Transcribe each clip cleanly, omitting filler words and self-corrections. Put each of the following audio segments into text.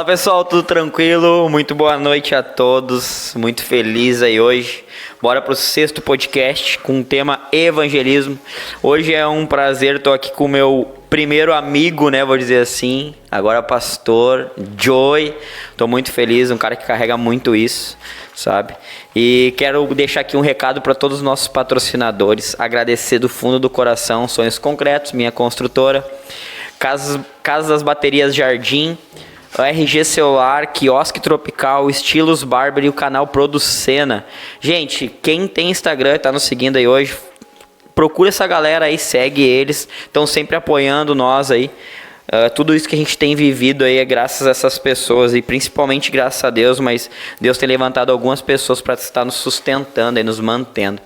Fala pessoal, tudo tranquilo? Muito boa noite a todos, muito feliz aí hoje. Bora pro 6º podcast com o tema evangelismo. Hoje é um prazer, tô aqui com o meu primeiro amigo, né, vou dizer assim, agora pastor, Joey. Tô muito feliz, um cara que carrega muito isso, sabe? E quero deixar aqui um recado para todos os nossos patrocinadores, agradecer do fundo do coração, Sonhos Concretos, minha construtora, Casas das Baterias Jardim, RG Celular, Quiosque Tropical, Estilos Barber e o canal Producena. Gente, quem tem Instagram e tá nos seguindo aí hoje, procura essa galera aí, segue eles, estão sempre apoiando nós aí. Tudo isso que a gente tem vivido aí é graças a essas pessoas e principalmente graças a Deus, mas Deus tem levantado algumas pessoas para estar nos sustentando e nos mantendo,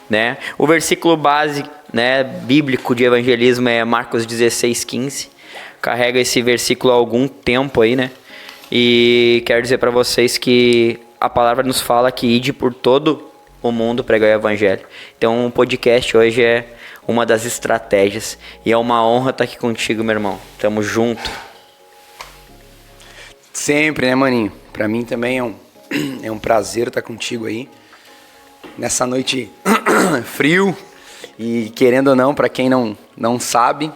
né? O versículo base, né, bíblico de evangelismo é Marcos 16:15. Carrega esse versículo há algum tempo aí, né? E quero dizer para vocês que a palavra nos fala que ide por todo o mundo pregar o evangelho. Então o podcast hoje é uma das estratégias e é uma honra estar aqui contigo, meu irmão. Tamo junto. Sempre, né, maninho? Pra mim também é um prazer estar contigo aí nessa noite frio. E querendo ou não, pra quem não sabe,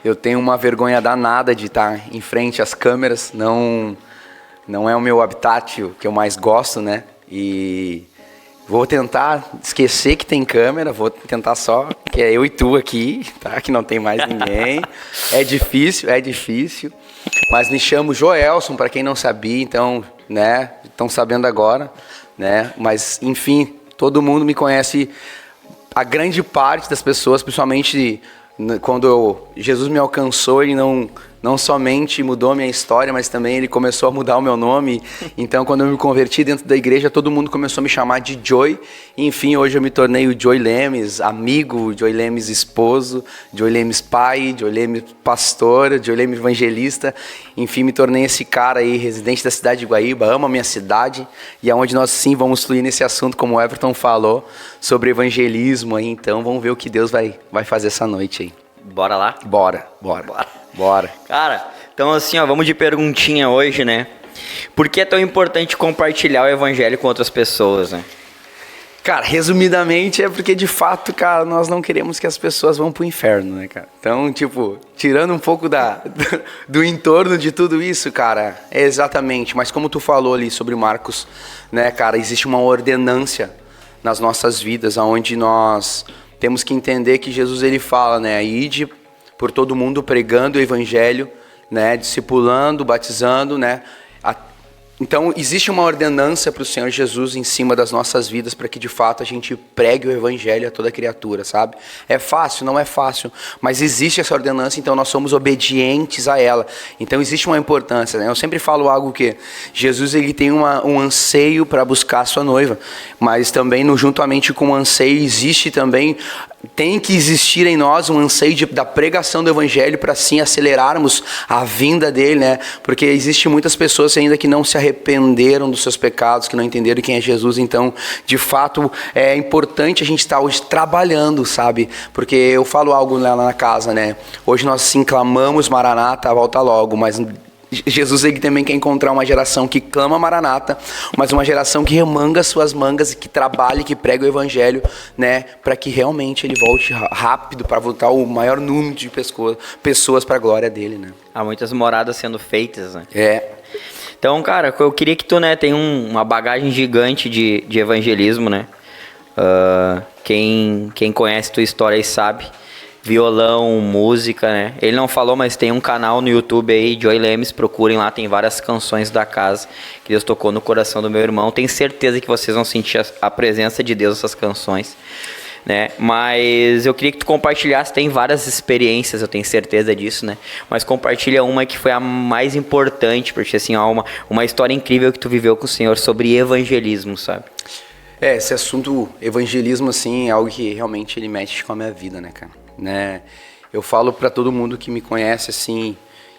eu tenho uma vergonha danada de estar em frente às câmeras. Não é o meu habitat, o que eu mais gosto, né? E vou tentar esquecer que tem câmera, vou tentar só que é eu e tu aqui, tá? Que não tem mais ninguém. É difícil. Mas me chamo Joelson, para quem não sabia, então, né? Estão sabendo agora, né? Mas, enfim, todo mundo me conhece, a grande parte das pessoas, principalmente quando Jesus me alcançou, ele não somente mudou a minha história, mas também ele começou a mudar o meu nome. Então, quando eu me converti dentro da igreja, todo mundo começou a me chamar de Joey. Enfim, hoje eu me tornei o Joey Lemes, amigo, Joey Lemes esposo, Joey Lemes pai, Joey Lemes pastor, Joey Lemes evangelista. Enfim, me tornei esse cara aí, residente da cidade de Guaíba, amo a minha cidade. E é onde nós sim vamos fluir nesse assunto, como o Everton falou, sobre evangelismo aí. Então, vamos ver o que Deus vai fazer essa noite aí. Bora lá? Bora. Cara, então assim, ó, vamos de perguntinha hoje, né? Por que é tão importante compartilhar o evangelho com outras pessoas, né? Cara, resumidamente é porque de fato, cara, nós não queremos que as pessoas vão pro inferno, né, cara? Então, tipo, tirando um pouco do entorno de tudo isso, cara, é exatamente, mas como tu falou ali sobre Marcos, né, cara, existe uma ordenância nas nossas vidas, onde nós temos que entender que Jesus, ele fala, né, ide por todo mundo pregando o evangelho, né, discipulando, batizando, né. Então, existe uma ordenança para o Senhor Jesus em cima das nossas vidas para que, de fato, a gente pregue o evangelho a toda criatura, sabe? É fácil? Não é fácil, mas existe essa ordenança, então nós somos obedientes a ela. Então, existe uma importância, né? Eu sempre falo algo que Jesus, ele tem um anseio para buscar a sua noiva, mas também, juntamente com o anseio, existe também, tem que existir em nós um anseio da pregação do evangelho para assim acelerarmos a vinda dele, né? Porque existe muitas pessoas ainda que não se arrependeram dos seus pecados, que não entenderam quem é Jesus. Então, de fato, é importante a gente estar hoje trabalhando, sabe? Porque eu falo algo lá na casa, né? Hoje nós sim clamamos Maranata, volta logo, mas Jesus, ele também quer encontrar uma geração que clama Maranata, mas uma geração que remanga suas mangas e que trabalhe, que prega o evangelho, né, para que realmente ele volte rápido para voltar o maior número de pessoas para a glória dele, né? Há muitas moradas sendo feitas, né? É. Então, cara, eu queria que tu, né, tenha uma bagagem gigante de evangelismo, né? Quem conhece tua história aí sabe. Violão, música, né? Ele não falou, mas tem um canal no YouTube aí, Joey Lemes, procurem lá, tem várias canções da casa que Deus tocou no coração do meu irmão. Tenho certeza que vocês vão sentir a presença de Deus nessas canções, né? Mas eu queria que tu compartilhasse, tem várias experiências, eu tenho certeza disso, né? Mas compartilha uma que foi a mais importante, porque assim, ó, uma história incrível que tu viveu com o Senhor sobre evangelismo, sabe? Esse assunto evangelismo, assim, é algo que realmente ele mexe com a minha vida, né, cara? Né? Eu falo para todo mundo que me conhece, assim,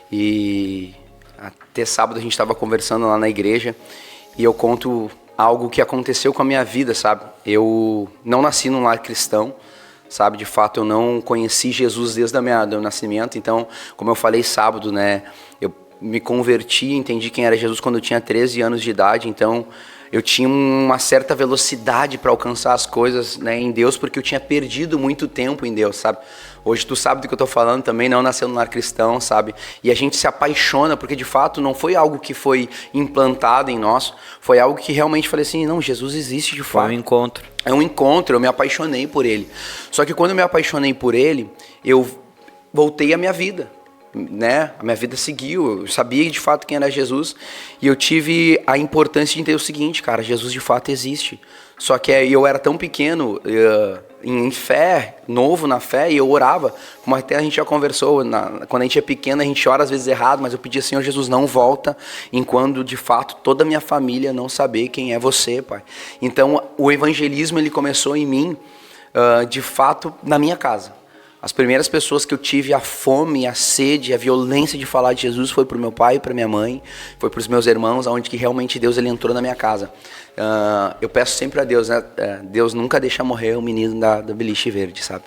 e até sábado a gente estava conversando lá na igreja e eu conto algo que aconteceu com a minha vida, sabe? Eu não nasci num lar cristão, sabe? De fato, eu não conheci Jesus desde do nascimento. Então, como eu falei sábado, né? me converti, entendi quem era Jesus quando eu tinha 13 anos de idade, então eu tinha uma certa velocidade para alcançar as coisas, né, em Deus, porque eu tinha perdido muito tempo em Deus, sabe? Hoje tu sabe do que eu tô falando também, não nasceu no lar cristão, sabe? E a gente se apaixona, porque de fato não foi algo que foi implantado em nós, foi algo que realmente falei assim, não, Jesus existe de fato. Foi um encontro. É um encontro, eu me apaixonei por ele. Só que quando eu me apaixonei por ele, eu voltei à minha vida, né? A minha vida seguiu, eu sabia de fato quem era Jesus e eu tive a importância de entender o seguinte, cara, Jesus de fato existe. Só que eu era tão pequeno, em fé, novo na fé, e eu orava, como até a gente já conversou, quando a gente é pequeno a gente ora às vezes errado, mas eu pedia, Senhor Jesus, não volta enquanto de fato toda a minha família não saber quem é você, Pai. Então o evangelismo ele começou em mim, de fato, na minha casa. As primeiras pessoas que eu tive a fome, a sede, a violência de falar de Jesus foi para o meu pai e para minha mãe, foi para os meus irmãos, onde que realmente Deus ele entrou na minha casa. Eu peço sempre a Deus, né? Deus nunca deixa morrer o menino da beliche verde, sabe?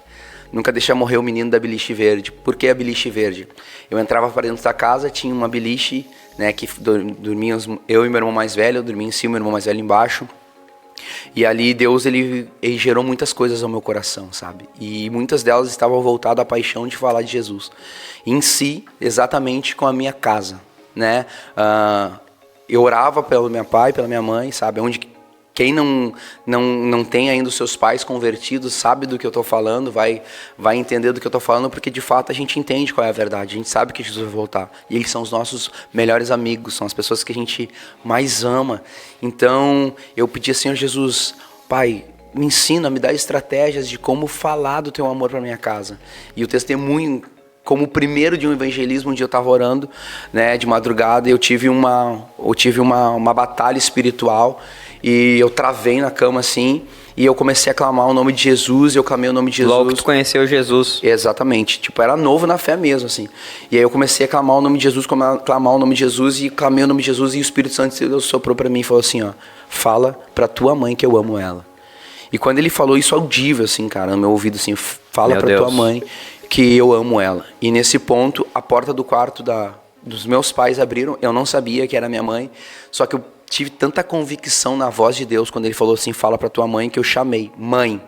Nunca deixa morrer o menino da beliche verde. Por que a beliche verde? Eu entrava para dentro da casa, tinha uma beliche, né, que dormia eu e meu irmão mais velho, eu dormia em cima, meu irmão mais velho embaixo. E ali Deus ele gerou muitas coisas ao meu coração, sabe? E muitas delas estavam voltadas à paixão de falar de Jesus. Em si, exatamente com a minha casa, né? Eu orava pelo meu pai, pela minha mãe, sabe? Onde quem não tem ainda os seus pais convertidos sabe do que eu estou falando, vai entender do que eu estou falando, porque de fato a gente entende qual é a verdade, a gente sabe que Jesus vai voltar. E eles são os nossos melhores amigos, são as pessoas que a gente mais ama. Então eu pedi assim, Jesus, Pai, me ensina, me dá estratégias de como falar do teu amor para minha casa. E o testemunho, como o primeiro de um evangelismo, um dia eu estava orando, né, de madrugada, e eu tive uma batalha espiritual, e eu travei na cama assim, e eu comecei a clamar o nome de Jesus, eu clamei o nome de Jesus. Logo que tu conheceu Jesus. Exatamente, tipo, era novo na fé mesmo, assim. E aí eu comecei a clamar o nome de Jesus, clamar o nome de Jesus, e clamei o nome de Jesus, e o Espírito Santo de Deus soprou para mim e falou assim, ó, fala pra tua mãe que eu amo ela. E quando ele falou isso audível, assim, cara, no meu ouvido, assim, fala pra tua mãe que eu amo ela. E nesse ponto, a porta do quarto dos meus pais abriram, eu não sabia que era minha mãe, só que eu tive tanta convicção na voz de Deus, quando ele falou assim, fala pra tua mãe, que eu chamei, mãe,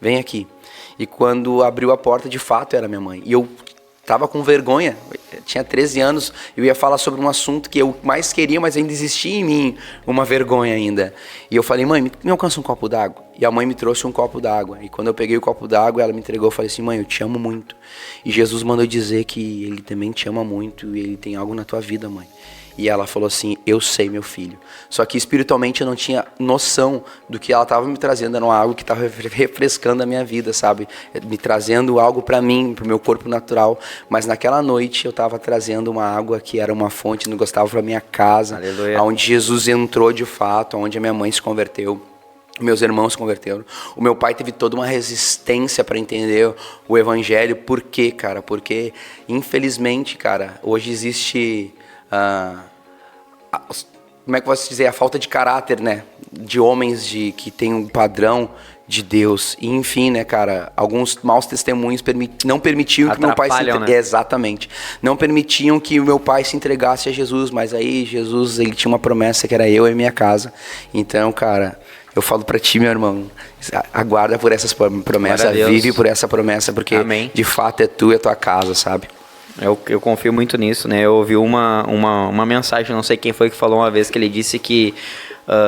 vem aqui. E quando abriu a porta, de fato era minha mãe. E eu tava com vergonha, eu tinha 13 anos, eu ia falar sobre um assunto que eu mais queria, mas ainda existia em mim uma vergonha ainda. E eu falei, mãe, me alcança um copo d'água. E a mãe me trouxe um copo d'água. E quando eu peguei o copo d'água, ela me entregou, eu falei assim, mãe, eu te amo muito. E Jesus mandou dizer que ele também te ama muito e ele tem algo na tua vida, mãe. E ela falou assim, eu sei, meu filho. Só que espiritualmente eu não tinha noção do que ela estava me trazendo, era algo que estava refrescando a minha vida, sabe? Me trazendo algo para mim, para o meu corpo natural. Mas naquela noite eu estava trazendo uma água que era uma fonte, não gostava, para minha casa. Aleluia. Onde Jesus entrou de fato, onde a minha mãe se converteu. Meus irmãos se converteram. O meu pai teve toda uma resistência para entender o evangelho. Por quê, cara? Porque, infelizmente, cara, hoje existe... como é que eu posso dizer? A falta de caráter, né? De homens que tem um padrão de Deus. E, enfim, né, cara? Alguns maus testemunhos não permitiam que meu pai se entregasse. Né? Exatamente. Não permitiam que o meu pai se entregasse a Jesus. Mas aí, Jesus, ele tinha uma promessa que era eu e minha casa. Então, cara... Eu falo pra ti, meu irmão, aguarda por essas promessas, vive por essa promessa, porque Amém. De fato é tu e a tua casa, sabe? Eu confio muito nisso, né? Eu ouvi uma mensagem, não sei quem foi que falou uma vez, que ele disse que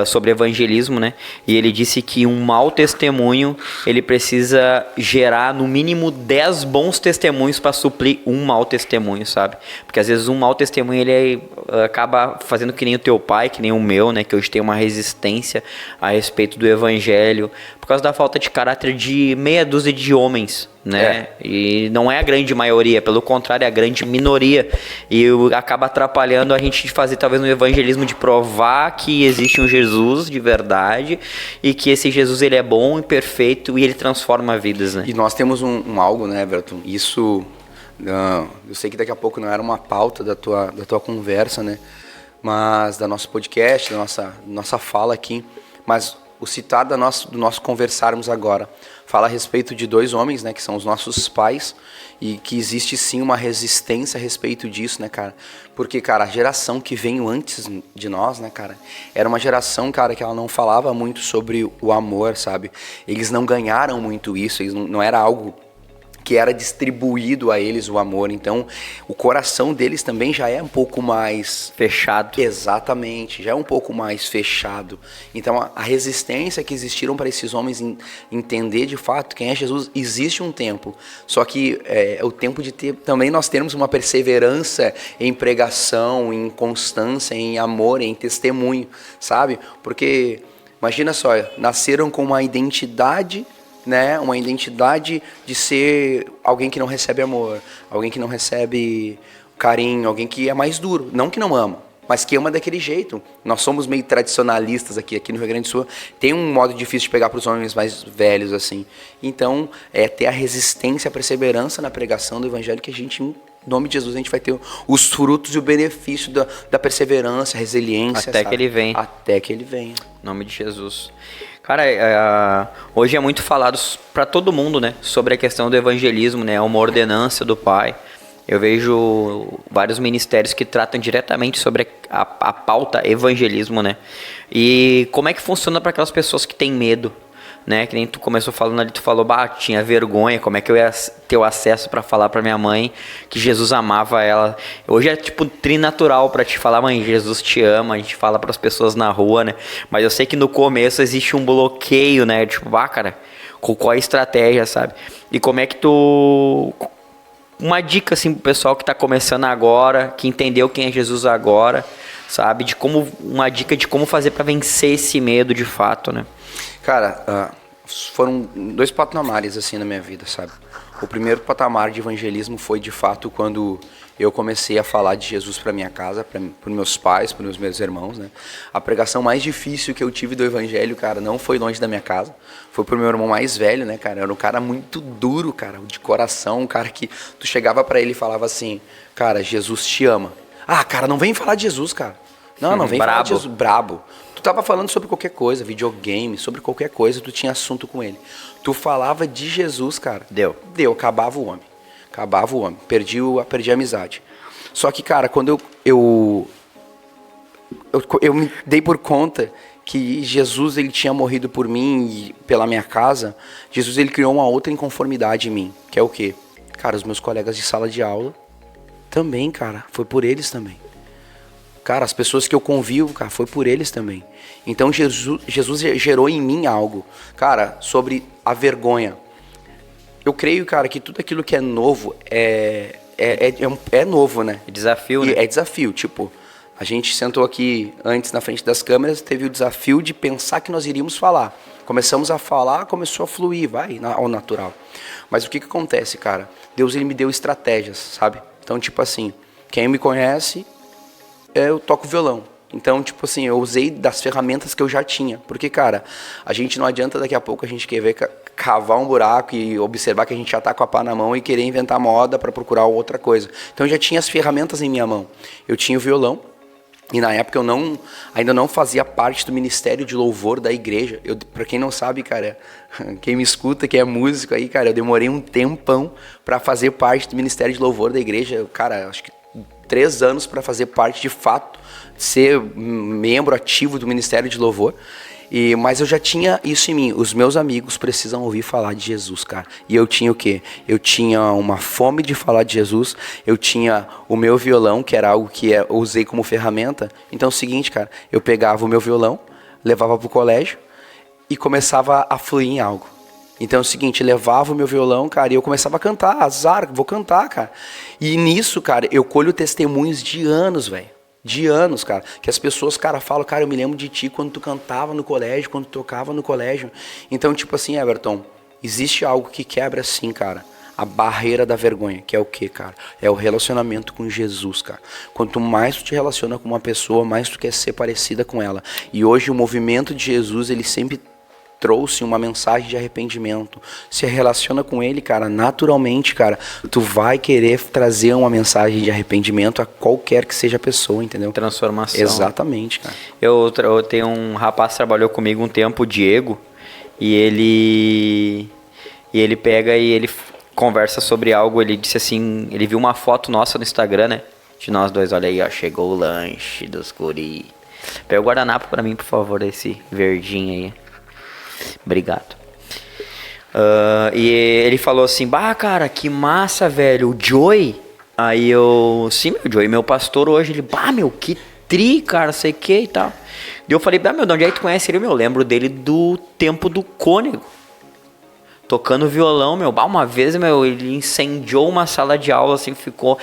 sobre evangelismo, né? E ele disse que um mau testemunho, ele precisa gerar no mínimo 10 bons testemunhos para suprir um mau testemunho, sabe? Porque às vezes um mau testemunho, ele acaba fazendo que nem o teu pai, que nem o meu, né? Que hoje tem uma resistência a respeito do evangelho, por causa da falta de caráter de meia dúzia de homens, né? E não é a grande maioria, pelo contrário, é a grande minoria. E acaba atrapalhando a gente de fazer talvez um evangelismo de provar que existe um Jesus de verdade e que esse Jesus ele é bom e perfeito e ele transforma vidas, né? E nós temos um algo, né, Everton? Isso, eu sei que daqui a pouco não era uma pauta da tua conversa, né? Mas da nosso podcast, da nossa fala aqui. Mas o citar do nosso conversarmos agora fala a respeito de dois homens, né, que são os nossos pais, e que existe sim uma resistência a respeito disso, né, cara? Porque, cara, a geração que veio antes de nós, né, cara, era uma geração, cara, que ela não falava muito sobre o amor, sabe? Eles não ganharam muito isso, eles não era algo que era distribuído a eles o amor. Então, o coração deles também já é um pouco mais... Fechado. Exatamente, já é um pouco mais fechado. Então, a resistência que existiram para esses homens entender de fato quem é Jesus, existe um tempo. Só que é o tempo de ter também nós termos uma perseverança em pregação, em constância, em amor, em testemunho, sabe? Porque, imagina só, nasceram com uma identidade, né, uma identidade de ser alguém que não recebe amor, alguém que não recebe carinho, alguém que é mais duro, não que não ama, mas que ama daquele jeito. Nós somos meio tradicionalistas aqui no Rio Grande do Sul, tem um modo difícil de pegar para os homens mais velhos, assim. Então, ter a resistência, a perseverança na pregação do evangelho, que a gente, em nome de Jesus, a gente vai ter os frutos e o benefício da perseverança, resiliência. Até, sabe? Que ele venha. Até que ele venha. Em nome de Jesus. Cara, hoje é muito falado para todo mundo, né, sobre a questão do evangelismo, né, uma ordenança do Pai. Eu vejo vários ministérios que tratam diretamente sobre a pauta evangelismo, né, e como é que funciona para aquelas pessoas que têm medo, né, que nem tu começou falando ali, tu falou, tinha vergonha, como é que eu ia ter o acesso para falar para minha mãe que Jesus amava ela. Hoje é tipo trinatural para te falar, mãe, Jesus te ama, a gente fala para as pessoas na rua, né, mas eu sei que no começo existe um bloqueio, né, tipo, cara, qual é a estratégia, sabe, e como é que tu... Uma dica assim pro pessoal que tá começando agora, que entendeu quem é Jesus agora, sabe, uma dica de como fazer para vencer esse medo de fato, né. Cara, foram dois patamares assim na minha vida, sabe? O primeiro patamar de evangelismo foi de fato quando eu comecei a falar de Jesus para minha casa, para meus pais, para os meus irmãos, né? A pregação mais difícil que eu tive do evangelho, cara, não foi longe da minha casa, foi pro meu irmão mais velho, né, cara? Era um cara muito duro, cara, de coração, um cara que tu chegava para ele e falava assim, cara, Jesus te ama. Cara, não vem falar de Jesus, cara. Não vem falar de Jesus, brabo. Tu tava falando sobre qualquer coisa, videogame, sobre qualquer coisa, tu tinha assunto com ele. Tu falava de Jesus, cara. Deu, acabava o homem. Perdi a amizade. Só que, cara, quando eu me dei por conta que Jesus, ele tinha morrido por mim e pela minha casa, Jesus, ele criou uma outra inconformidade em mim, que é o quê? Cara, os meus colegas de sala de aula também, cara, foi por eles também. Cara, as pessoas que eu convivo, cara, foi por eles também. Então Jesus gerou em mim algo, cara, sobre a vergonha. Eu creio, cara, que tudo aquilo que é novo é novo, né? É desafio, né? É desafio, tipo, a gente sentou aqui antes na frente das câmeras, teve o desafio de pensar que nós iríamos falar. Começamos a falar, começou a fluir, ao natural. Mas o que acontece, cara? Deus, ele me deu estratégias, sabe? Então, tipo assim, quem me conhece, eu toco violão. Então, tipo assim, eu usei das ferramentas que eu já tinha. Porque, cara, a gente não adianta daqui a pouco a gente querer cavar um buraco e observar que a gente já tá com a pá na mão e querer inventar moda para procurar outra coisa. Então, eu já tinha as ferramentas em minha mão. Eu tinha o violão. E na época eu ainda não fazia parte do ministério de louvor da igreja. Pra quem não sabe, cara, quem me escuta, que é músico aí, cara, eu demorei um tempão para fazer parte do ministério de louvor da igreja. Cara, acho que 3 anos para fazer parte de fato, ser membro ativo do Ministério de Louvor. Mas eu já tinha isso em mim. Os meus amigos precisam ouvir falar de Jesus, cara. E eu tinha o quê? Eu tinha uma fome de falar de Jesus. Eu tinha o meu violão, que era algo que eu usei como ferramenta. Então é o seguinte, cara. Eu pegava o meu violão, levava pro colégio e começava a fluir em algo. Então é o seguinte, levava o meu violão, cara, e eu começava a cantar, vou cantar, cara. E nisso, cara, eu colho testemunhos de anos, velho. De anos, cara. Que as pessoas, cara, falam, cara, eu me lembro de ti quando tu cantava no colégio, quando tu tocava no colégio. Então, tipo assim, Everton, existe algo que quebra assim, cara, a barreira da vergonha, que é o quê, cara? É o relacionamento com Jesus, cara. Quanto mais tu te relaciona com uma pessoa, mais tu quer ser parecida com ela. E hoje o movimento de Jesus, ele sempre trouxe uma mensagem de arrependimento, se relaciona com ele, cara, naturalmente, cara, tu vai querer trazer uma mensagem de arrependimento a qualquer que seja a pessoa, entendeu? Transformação. Exatamente, cara. Eu tenho um rapaz que trabalhou comigo um tempo, o Diego, e ele pega e ele conversa sobre algo, ele disse assim, ele viu uma foto nossa no Instagram, né? De nós dois, olha aí, ó, chegou o lanche dos guri. Pega o guardanapo pra mim, por favor, esse verdinho aí. Obrigado. E ele falou assim, bah, cara, que massa, velho, o Joey. Aí eu, sim, meu Joey, meu pastor hoje, ele, bah, meu, que tri, cara, sei que e tal. E eu falei, bah, meu, de onde é que tu conhece ele? Eu lembro dele do tempo do Cônego. Tocando violão, meu, bah, uma vez, meu, ele incendiou uma sala de aula, assim, ficou...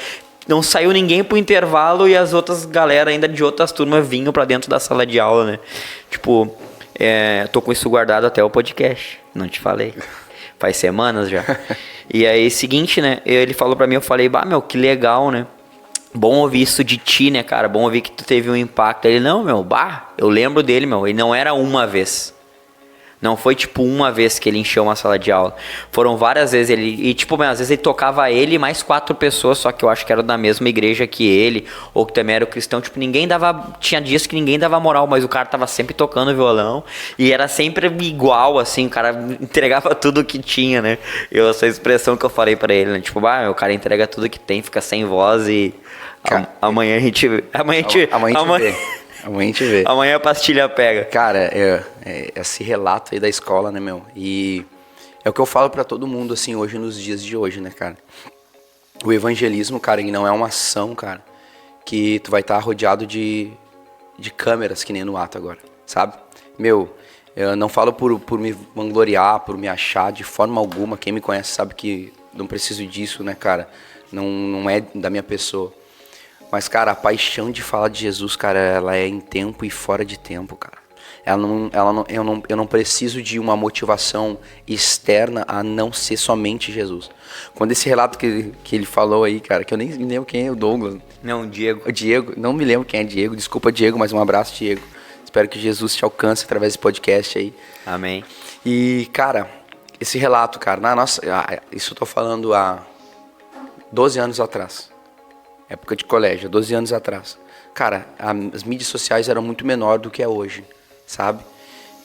Não saiu ninguém pro intervalo e as outras galera ainda de outras turmas vinham pra dentro da sala de aula, né? Tipo, tô com isso guardado até o podcast, não te falei. Faz semanas já. E aí, seguinte, né? Ele falou pra mim, eu falei, bah, meu, que legal, né? Bom ouvir isso de ti, né, cara? Bom ouvir que tu teve um impacto. Ele, não, meu, bah, eu lembro dele, meu. Ele não era uma vez. Não foi, tipo, uma vez que ele encheu uma sala de aula. Foram várias vezes. E, tipo, às vezes ele tocava ele e mais 4 pessoas, só que eu acho que era da mesma igreja que ele, ou que também era cristão. Tipo, ninguém dava... Tinha dias que ninguém dava moral, mas o cara tava sempre tocando violão. E era sempre igual, assim. O cara entregava tudo que tinha, né? Essa expressão que eu falei pra ele, né? Tipo, o cara entrega tudo que tem, fica sem voz e... Amanhã a gente vê. Amanhã a gente vê. Amanhã a pastilha pega. Cara, esse relato aí da escola, né, meu? E é o que eu falo pra todo mundo, assim, hoje, nos dias de hoje, né, cara? O evangelismo, cara, ele não é uma ação, cara, que tu vai estar rodeado de câmeras, que nem no ato agora, sabe? Meu, eu não falo por me vangloriar, por me achar de forma alguma. Quem me conhece sabe que não preciso disso, né, cara? Não é da minha pessoa. Mas, cara, a paixão de falar de Jesus, cara, ela é em tempo e fora de tempo, cara. Eu não preciso de uma motivação externa a não ser somente Jesus. Quando esse relato que ele falou aí, cara, que eu nem me lembro quem é o Douglas. Não, o Diego. O Diego, não me lembro quem é Diego. Desculpa, Diego, mas um abraço, Diego. Espero que Jesus te alcance através desse podcast aí. Amém. E, cara, esse relato, cara, isso eu tô falando há 12 anos atrás. Época de colégio, 12 anos atrás. Cara, as mídias sociais eram muito menor do que é hoje, sabe?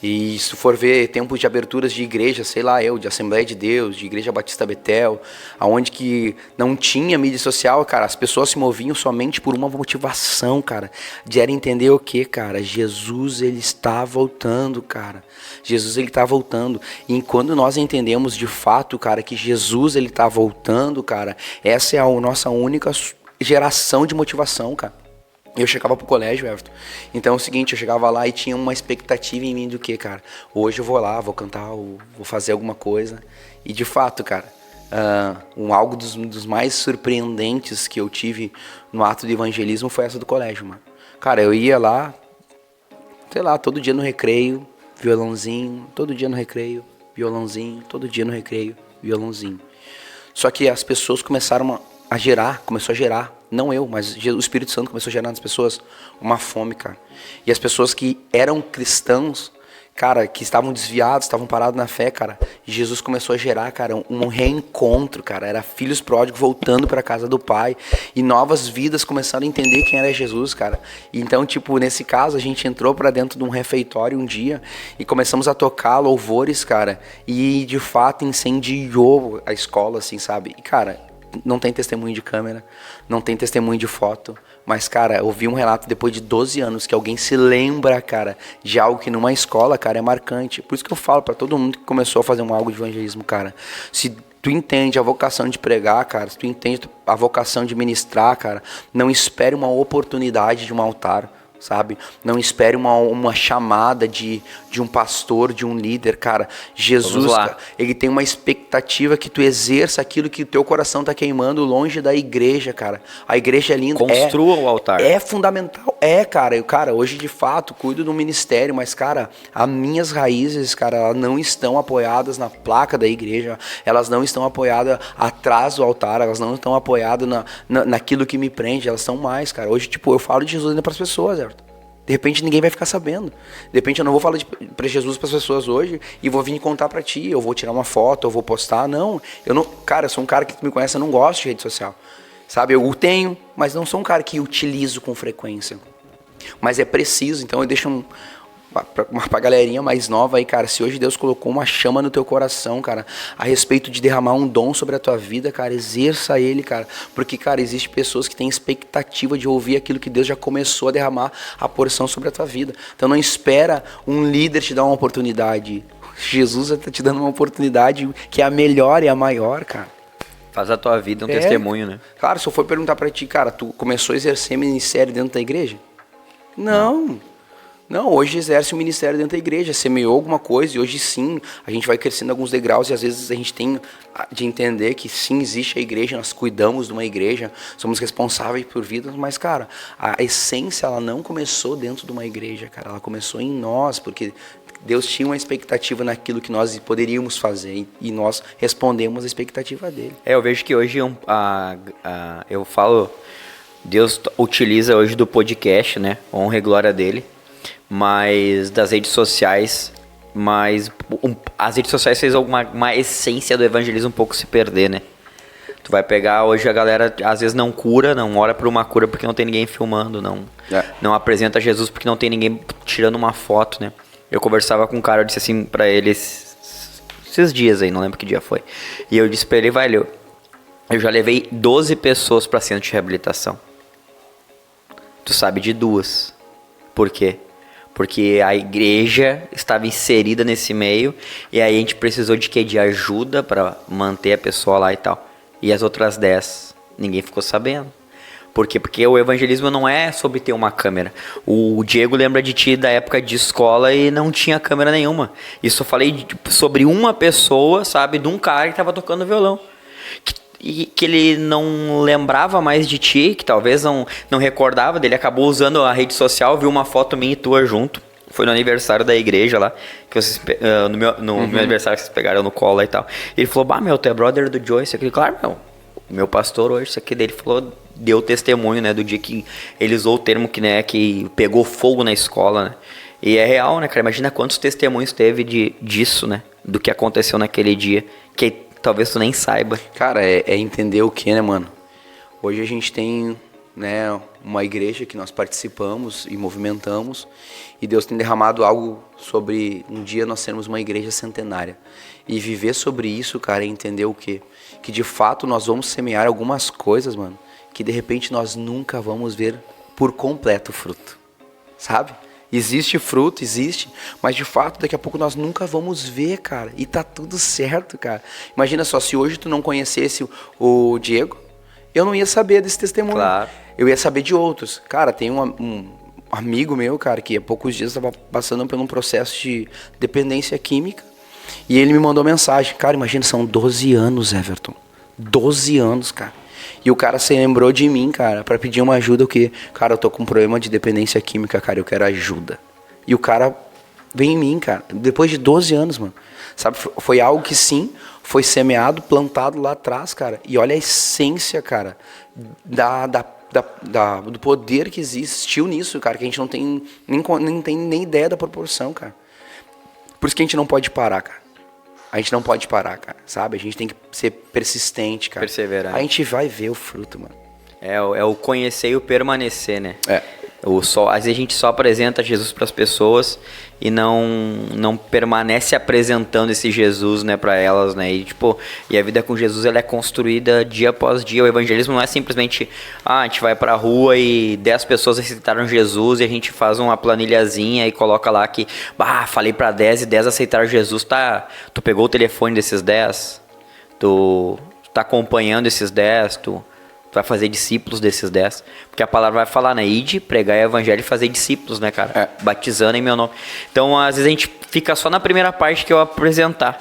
E se for ver tempos de aberturas de igreja, sei lá, de Assembleia de Deus, de Igreja Batista Betel, aonde que não tinha mídia social, cara, as pessoas se moviam somente por uma motivação, cara, de era entender o quê, cara? Jesus, ele está voltando, cara. Jesus, ele está voltando. E quando nós entendemos de fato, cara, que Jesus, ele está voltando, cara, essa é a nossa única geração de motivação, cara. Eu chegava pro colégio, Everton. Então é o seguinte, eu chegava lá e tinha uma expectativa em mim do que, cara? Hoje eu vou lá, vou cantar, vou fazer alguma coisa. E de fato, cara, algo dos mais surpreendentes que eu tive no ato de evangelismo foi essa do colégio, mano. Cara, eu ia lá, sei lá, todo dia no recreio, violãozinho, todo dia no recreio, violãozinho, todo dia no recreio, violãozinho. Só que as pessoas começou a gerar, não eu, mas o Espírito Santo começou a gerar nas pessoas uma fome, cara. E as pessoas que eram cristãos, cara, que estavam desviados, estavam parados na fé, cara, Jesus começou a gerar, cara, um reencontro, cara. Era filhos pródigos voltando para casa do Pai e novas vidas começaram a entender quem era Jesus, cara. E então, tipo, nesse caso, a gente entrou para dentro de um refeitório um dia e começamos a tocar louvores, cara, e de fato incendiou a escola, assim, sabe? E, cara, não tem testemunho de câmera, não tem testemunho de foto, mas, cara, eu vi um relato depois de 12 anos que alguém se lembra, cara, de algo que numa escola, cara, é marcante. Por isso que eu falo pra todo mundo que começou a fazer algo de evangelismo, cara, se tu entende a vocação de pregar, cara, se tu entende a vocação de ministrar, cara, não espere uma oportunidade de um altar, sabe? Não espere uma chamada de um pastor, de um líder, cara. Jesus, cara, ele tem uma expectativa que tu exerça aquilo que o teu coração tá queimando longe da igreja, cara. A igreja é linda. Construa o altar. É fundamental. Cara. Cara, hoje de fato cuido do ministério, mas, cara, as minhas raízes, cara, elas não estão apoiadas na placa da igreja, elas não estão apoiadas atrás do altar, elas não estão apoiadas naquilo que me prende, elas são mais, cara. Hoje, tipo, eu falo de Jesus ainda pras pessoas, Everton. De repente ninguém vai ficar sabendo. De repente eu não vou falar pra Jesus pras pessoas hoje e vou vir contar pra ti, eu vou tirar uma foto, eu vou postar. Não, eu não. Cara, eu sou um cara que tu me conhece, eu não gosto de rede social. Sabe, eu tenho, mas não sou um cara que utilizo com frequência. Mas é preciso, então eu deixo pra galerinha mais nova aí, cara, se hoje Deus colocou uma chama no teu coração, cara, a respeito de derramar um dom sobre a tua vida, cara, exerça ele, cara, porque, cara, existe pessoas que têm expectativa de ouvir aquilo que Deus já começou a derramar a porção sobre a tua vida. Então não espera um líder te dar uma oportunidade. Jesus está te dando uma oportunidade que é a melhor e a maior, cara. Faz a tua vida um testemunho, né? Claro, se eu for perguntar pra ti, cara, tu começou a exercer ministério dentro da igreja? Não, hoje exerce o ministério dentro da igreja, semeou alguma coisa e hoje sim, a gente vai crescendo alguns degraus e às vezes a gente tem de entender que sim, existe a igreja, nós cuidamos de uma igreja, somos responsáveis por vidas, mas, cara, a essência, ela não começou dentro de uma igreja, cara, ela começou em nós, porque Deus tinha uma expectativa naquilo que nós poderíamos fazer e nós respondemos a expectativa dele. Eu vejo que hoje eu falo, Deus utiliza hoje do podcast, né, honra e glória dele, mas das redes sociais, mas as redes sociais fez uma essência do evangelismo um pouco se perder, né? Tu vai pegar hoje a galera às vezes não cura, não ora por uma cura porque não tem ninguém filmando, não apresenta Jesus porque não tem ninguém tirando uma foto, né? Eu conversava com um cara, eu disse assim pra ele esses dias aí, não lembro que dia foi, e eu disse pra ele, velho, eu já levei 12 pessoas pra centro de reabilitação. Tu sabe de 2. Por quê? Porque a igreja estava inserida nesse meio e aí a gente precisou de quê? De ajuda para manter a pessoa lá e tal. E as outras 10, ninguém ficou sabendo. Por quê? Porque o evangelismo não é sobre ter uma câmera. O Diego lembra de ti da época de escola e não tinha câmera nenhuma. Isso eu falei sobre uma pessoa, sabe? De um cara que estava tocando violão. Que ele não lembrava mais de ti, que talvez não recordava dele, acabou usando a rede social, viu uma foto minha e tua junto, foi no aniversário da igreja lá, que vocês, no meu aniversário que vocês pegaram no colo lá e tal, ele falou, tu é brother do Joyce, aquele, claro, meu pastor hoje, isso aqui dele falou, deu testemunho, né, do dia que ele usou o termo que, né, que pegou fogo na escola, né, e é real, né, cara, imagina quantos testemunhos teve disso, né, do que aconteceu naquele dia, que talvez tu nem saiba. Cara, é entender o que, né, mano? Hoje a gente tem, né, uma igreja que nós participamos e movimentamos e Deus tem derramado algo sobre um dia nós sermos uma igreja centenária. E viver sobre isso, cara, é entender o quê? Que de fato nós vamos semear algumas coisas, mano, que de repente nós nunca vamos ver por completo o fruto, sabe? Existe fruto, existe, mas de fato daqui a pouco nós nunca vamos ver, cara, e tá tudo certo, cara. Imagina só, se hoje tu não conhecesse o Diego, eu não ia saber desse testemunho. Claro. Eu ia saber de outros. Cara, tem um amigo meu, cara, que há poucos dias estava passando por um processo de dependência química, e ele me mandou mensagem, cara, imagina, são 12 anos, Everton, 12 anos, cara. E o cara se lembrou de mim, cara, pra pedir uma ajuda, o quê? Cara, eu tô com um problema de dependência química, cara, eu quero ajuda. E o cara vem em mim, cara, depois de 12 anos, mano. Sabe, foi algo que sim, foi semeado, plantado lá atrás, cara. E olha a essência, cara, do poder que existiu nisso, cara, que a gente não tem nem ideia da proporção, cara. Por isso que a gente não pode parar, cara. A gente não pode parar, cara, sabe? A gente tem que ser persistente, cara. Perseverar. A gente vai ver o fruto, mano. É o conhecer e o permanecer, né? É. Às vezes a gente só apresenta Jesus para as pessoas e não permanece apresentando esse Jesus, né, para elas, né? E a vida com Jesus, ela é construída dia após dia. O evangelismo não é simplesmente, a gente vai pra rua e 10 pessoas aceitaram Jesus e a gente faz uma planilhazinha e coloca lá que, falei para 10 e 10 aceitaram Jesus, tá? Tu pegou o telefone desses 10? Tu tá acompanhando esses 10? Tu vai fazer discípulos desses 10, porque a palavra vai falar, né, ide, pregar o evangelho e fazer discípulos, né, cara, batizando em meu nome. Então, às vezes a gente fica só na primeira parte que eu apresentar.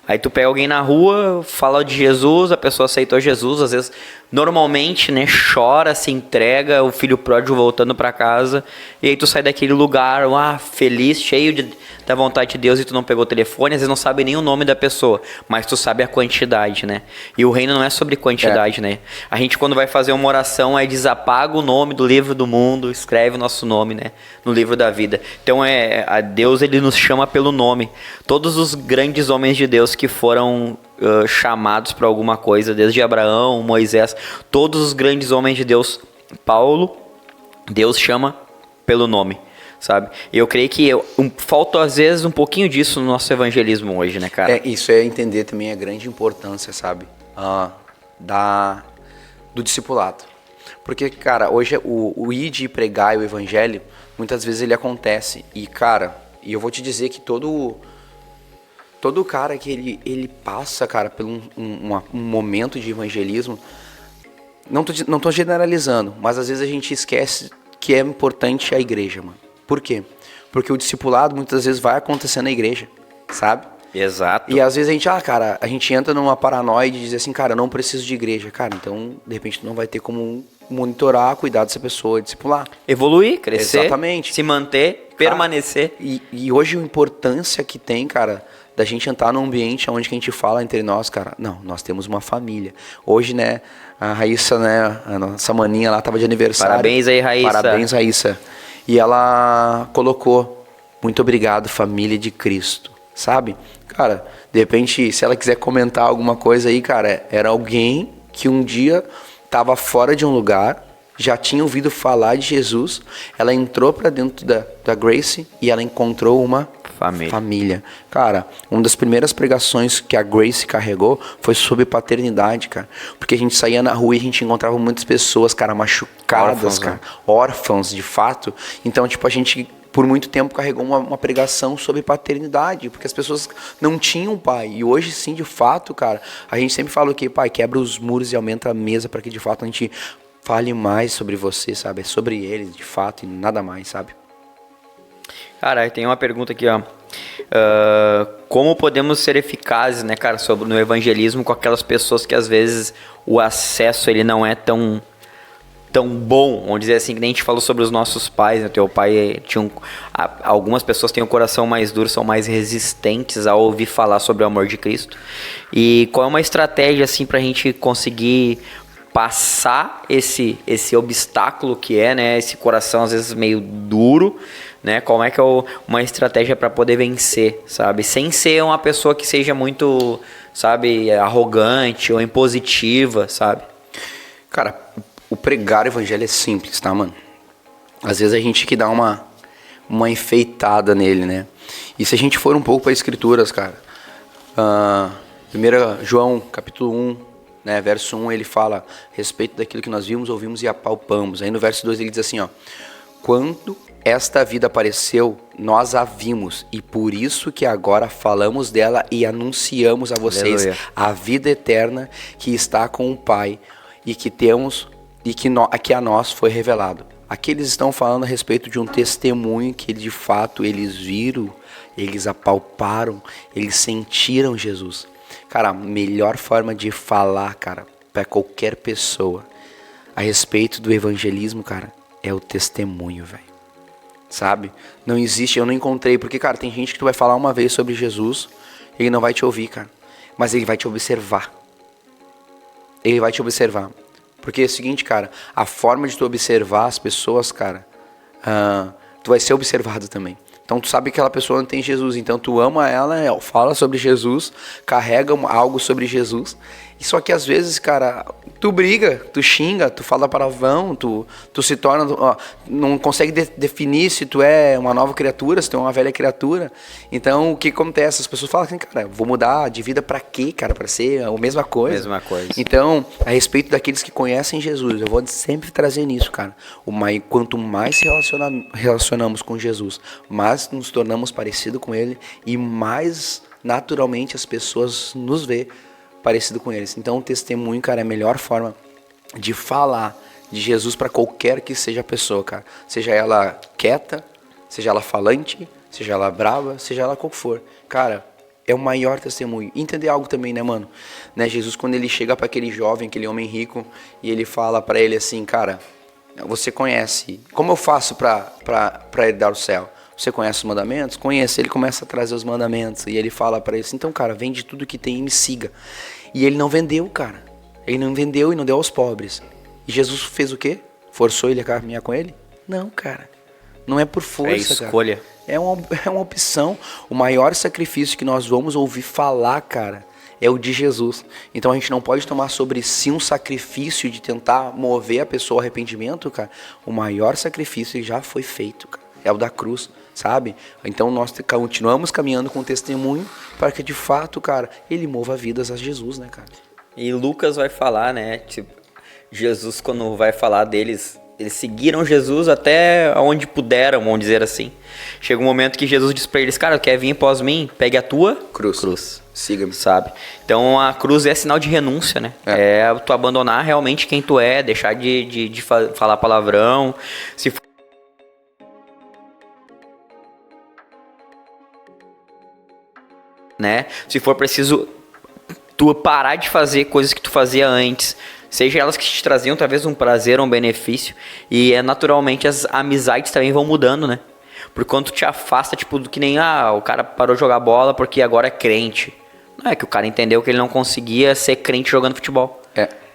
Aí tu pega alguém na rua, fala de Jesus, a pessoa aceitou Jesus, às vezes, normalmente, né, chora, se entrega, o filho pródigo voltando pra casa, e aí tu sai daquele lugar, feliz, cheio da vontade de Deus, e tu não pegou o telefone, às vezes não sabe nem o nome da pessoa, mas tu sabe a quantidade, né? E o reino não é sobre quantidade, né? A gente, quando vai fazer uma oração, desapaga o nome do livro do mundo, escreve o nosso nome, né, no livro da vida. Então, a Deus, ele nos chama pelo nome. Todos os grandes homens de Deus que foram chamados para alguma coisa, desde Abraão, Moisés, todos os grandes homens de Deus, Paulo, Deus chama pelo nome, sabe? E eu creio que falta às vezes um pouquinho disso no nosso evangelismo hoje, né, cara? Isso é entender também a grande importância, sabe? Do discipulado. Porque, cara, hoje o ir de pregar o evangelho, muitas vezes ele acontece. E, cara, eu vou te dizer que todo cara que ele passa, cara, por um momento de evangelismo, não tô generalizando, mas às vezes a gente esquece que é importante a igreja, mano. Por quê? Porque o discipulado muitas vezes vai acontecer na igreja, sabe? Exato. E às vezes a gente entra numa paranoia de dizer assim, cara, eu não preciso de igreja. Cara, então, de repente, não vai ter como monitorar, cuidar dessa pessoa, discipular. Evoluir, crescer, exatamente, se manter, permanecer. E hoje a importância que tem, cara, da gente entrar num ambiente onde a gente fala entre nós, cara, não, nós temos uma família. Hoje, né, a Raíssa, né, a nossa maninha lá tava de aniversário. Parabéns aí, Raíssa. Parabéns, Raíssa. E ela colocou, muito obrigado, família de Cristo, sabe? Cara, de repente, se ela quiser comentar alguma coisa aí, cara, era alguém que um dia tava fora de um lugar, já tinha ouvido falar de Jesus, ela entrou pra dentro da Grace e ela encontrou uma família. Cara, uma das primeiras pregações que a Grace carregou foi sobre paternidade, cara. Porque a gente saía na rua e a gente encontrava muitas pessoas, cara, machucadas, órfãos, cara, né? Órfãos, de fato. Então, tipo, a gente por muito tempo carregou uma pregação sobre paternidade, porque as pessoas não tinham pai. E hoje sim, de fato, cara, a gente sempre fala que, pai, quebra os muros e aumenta a mesa para que de fato a gente fale mais sobre você, sabe? É sobre eles, de fato, e nada mais, sabe? Cara, tem uma pergunta aqui, ó. Como podemos ser eficazes, né, cara, no evangelismo com aquelas pessoas que às vezes o acesso ele não é tão bom, vamos dizer assim, que nem a gente falou sobre os nossos pais, né? Teu pai algumas pessoas têm o coração mais duro, são mais resistentes a ouvir falar sobre o amor de Cristo. E qual é uma estratégia assim pra gente conseguir passar esse obstáculo que é, né, esse coração às vezes meio duro, né? Como é que é uma estratégia para poder vencer, sabe? Sem ser uma pessoa que seja muito, sabe, arrogante ou impositiva, sabe? Cara, o pregar o evangelho é simples, tá, mano? Às vezes a gente que dá uma enfeitada nele, né? E se a gente for um pouco para escrituras, cara, 1 João, capítulo 1, né, verso 1, ele fala a respeito daquilo que nós vimos, ouvimos e apalpamos. Aí no verso 2 ele diz assim, ó: quando esta vida apareceu, nós a vimos, e por isso que agora falamos dela e anunciamos a vocês a vida eterna que está com o Pai e que temos e que a nós foi revelado. Aqui eles estão falando a respeito de um testemunho que de fato eles viram, eles apalparam, eles sentiram Jesus. Cara, a melhor forma de falar, cara, para qualquer pessoa a respeito do evangelismo, cara, é o testemunho, velho. Sabe? Não existe, eu não encontrei, porque, cara, tem gente que tu vai falar uma vez sobre Jesus, ele não vai te ouvir, cara, mas ele vai te observar. Ele vai te observar. Porque é o seguinte, cara, a forma de tu observar as pessoas, cara, tu vai ser observado também. Então tu sabe que aquela pessoa não tem Jesus, então tu ama ela, fala sobre Jesus, carrega algo sobre Jesus. E só que às vezes, cara, tu briga, tu xinga, tu fala palavrão, tu se torna, não consegue definir se tu é uma nova criatura, se tu é uma velha criatura. Então o que acontece? As pessoas falam assim, cara, vou mudar de vida pra quê, cara? Pra ser a mesma coisa? Mesma coisa. Então, a respeito daqueles que conhecem Jesus, eu vou sempre trazer nisso, cara. Quanto mais se relacionamos com Jesus, mais nos tornamos parecidos com Ele e mais naturalmente as pessoas nos veem parecido com eles. Então o testemunho, cara, é a melhor forma de falar de Jesus para qualquer que seja a pessoa, cara. Seja ela quieta, seja ela falante, seja ela brava, seja ela qual for. Cara, é o maior testemunho. Entender algo também, né, mano? Né, Jesus, quando ele chega para aquele jovem, aquele homem rico, e ele fala para ele assim, cara, você conhece, como eu faço para herdar o céu? Você conhece os mandamentos? Conheço. Ele começa a trazer os mandamentos, e ele fala para ele assim, então, cara, vende tudo que tem e me siga. E ele não vendeu, cara. Ele não vendeu e não deu aos pobres. E Jesus fez o quê? Forçou ele a caminhar com ele? Não, cara. Não é por força, cara. É escolha. É uma opção. O maior sacrifício que nós vamos ouvir falar, cara, é o de Jesus. Então a gente não pode tomar sobre si um sacrifício de tentar mover a pessoa ao arrependimento, cara. O maior sacrifício já foi feito, cara. É o da cruz, sabe? Então nós continuamos caminhando com testemunho para que de fato, cara, ele mova vidas a Jesus, né, cara? E Lucas vai falar, né? Tipo, Jesus, quando vai falar deles, eles seguiram Jesus até onde puderam, vamos dizer assim. Chega um momento que Jesus diz pra eles, cara, quer vir após mim? Pegue a tua cruz. Siga-me. Sabe? Então a cruz é sinal de renúncia, né? É tu abandonar realmente quem tu é, deixar de falar palavrão. Se for, né? Se for preciso tu parar de fazer coisas que tu fazia antes, seja elas que te traziam talvez um prazer ou um benefício, e naturalmente as amizades também vão mudando, né? Por quando tu te afasta, tipo, do que nem, o cara parou de jogar bola porque agora é crente. Não é que o cara entendeu que ele não conseguia ser crente jogando futebol.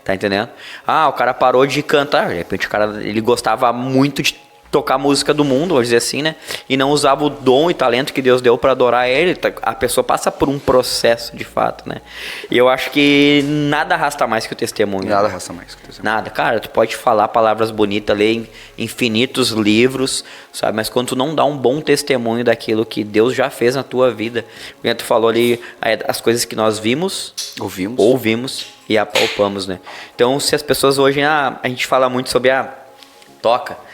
Tá entendendo? O cara parou de cantar, de repente o cara, ele gostava muito de tocar música do mundo, vamos dizer assim, né? E não usava o dom e talento que Deus deu para adorar ele. A pessoa passa por um processo, de fato, né? E eu acho que nada arrasta mais que o testemunho. Nada arrasta mais que o testemunho. Nada. Cara, tu pode falar palavras bonitas, ler infinitos livros, sabe? Mas quando tu não dá um bom testemunho daquilo que Deus já fez na tua vida, como tu falou ali, as coisas que nós vimos, ouvimos e apalpamos, né? Então, se as pessoas hoje, a gente fala muito sobre toca,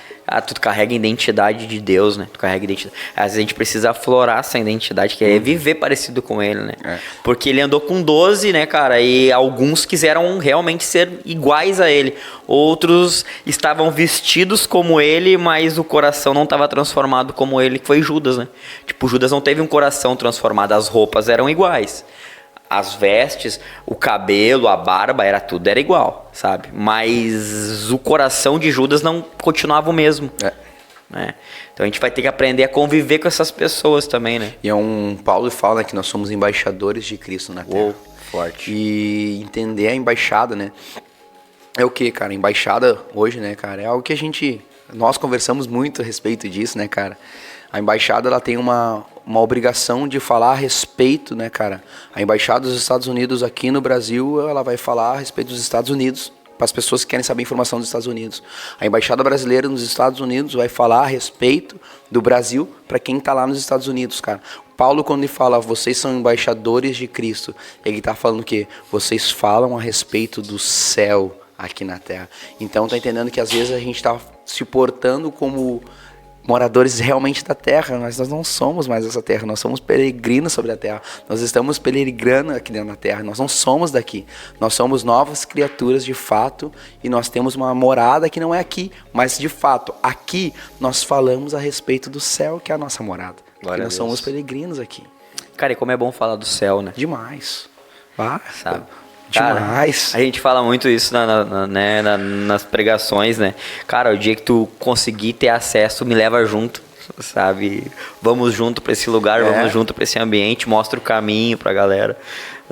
tu carrega a identidade de Deus, né? Tu carrega a identidade. Às vezes a gente precisa aflorar essa identidade, que é viver parecido com ele, né? Porque ele andou com 12, né, cara? E alguns quiseram realmente ser iguais a ele. Outros estavam vestidos como ele, mas o coração não estava transformado como ele, que foi Judas, né? Tipo, Judas não teve um coração transformado, as roupas eram iguais. As vestes, o cabelo, a barba, tudo era igual, sabe? Mas o coração de Judas não continuava o mesmo. Né? Então a gente vai ter que aprender a conviver com essas pessoas também, né? E Paulo fala, né, que nós somos embaixadores de Cristo na Terra. Forte. E entender a embaixada, né? É o que, cara? Embaixada hoje, né, cara? É algo que nós conversamos muito a respeito disso, né, cara? A embaixada, ela tem uma obrigação de falar a respeito, né, cara? A embaixada dos Estados Unidos aqui no Brasil, ela vai falar a respeito dos Estados Unidos, para as pessoas que querem saber informação dos Estados Unidos. A embaixada brasileira nos Estados Unidos vai falar a respeito do Brasil para quem está lá nos Estados Unidos, cara. Paulo, quando ele fala, vocês são embaixadores de Cristo, ele está falando o quê? Vocês falam a respeito do céu aqui na Terra. Então, tá entendendo que às vezes a gente está se portando como moradores realmente da terra, mas nós não somos mais essa terra, nós somos peregrinos sobre a terra, nós estamos peregrinando aqui dentro da terra, nós não somos daqui, nós somos novas criaturas de fato, e nós temos uma morada que não é aqui, mas de fato, aqui nós falamos a respeito do céu, que é a nossa morada, porque nós somos peregrinos aqui. Cara, e como é bom falar do céu, né? Demais. Sabe? Demais. Cara, a gente fala muito isso nas pregações, né? Cara, o dia que tu conseguir ter acesso, me leva junto, sabe? Vamos junto pra esse lugar, vamos junto pra esse ambiente, mostra o caminho pra galera.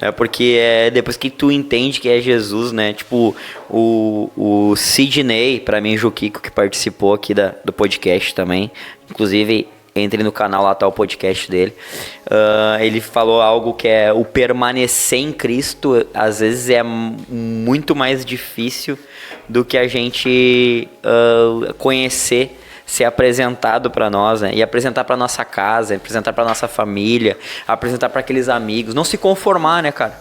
Né? Porque depois que tu entende que é Jesus, né? Tipo, o Sidney, pra mim, Juquico, que participou aqui do podcast também, inclusive, entre no canal lá, tá o podcast dele. Ele falou algo que é o permanecer em Cristo, às vezes é muito mais difícil do que a gente conhecer, ser apresentado para nós, né? E apresentar para nossa casa, apresentar para nossa família, apresentar para aqueles amigos, não se conformar, né, cara?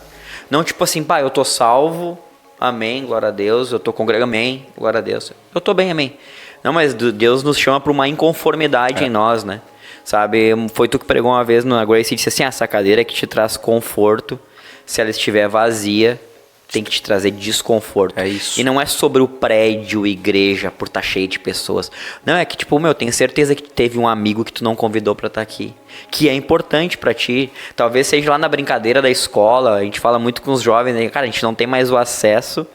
Não tipo assim, pá, eu tô salvo, amém, glória a Deus, eu tô congregando, amém, glória a Deus, eu tô bem, amém. Não, mas Deus nos chama para uma inconformidade em nós, né? Sabe, foi tu que pregou uma vez na Grace e disse assim, essa cadeira que te traz conforto, se ela estiver vazia, tem que te trazer desconforto. É isso. E não é sobre o prédio, igreja, por estar cheio de pessoas. Não, é que tipo, tenho certeza que teve um amigo que tu não convidou pra estar aqui. Que é importante pra ti. Talvez seja lá na brincadeira da escola. A gente fala muito com os jovens, né? Cara, a gente não tem mais o acesso,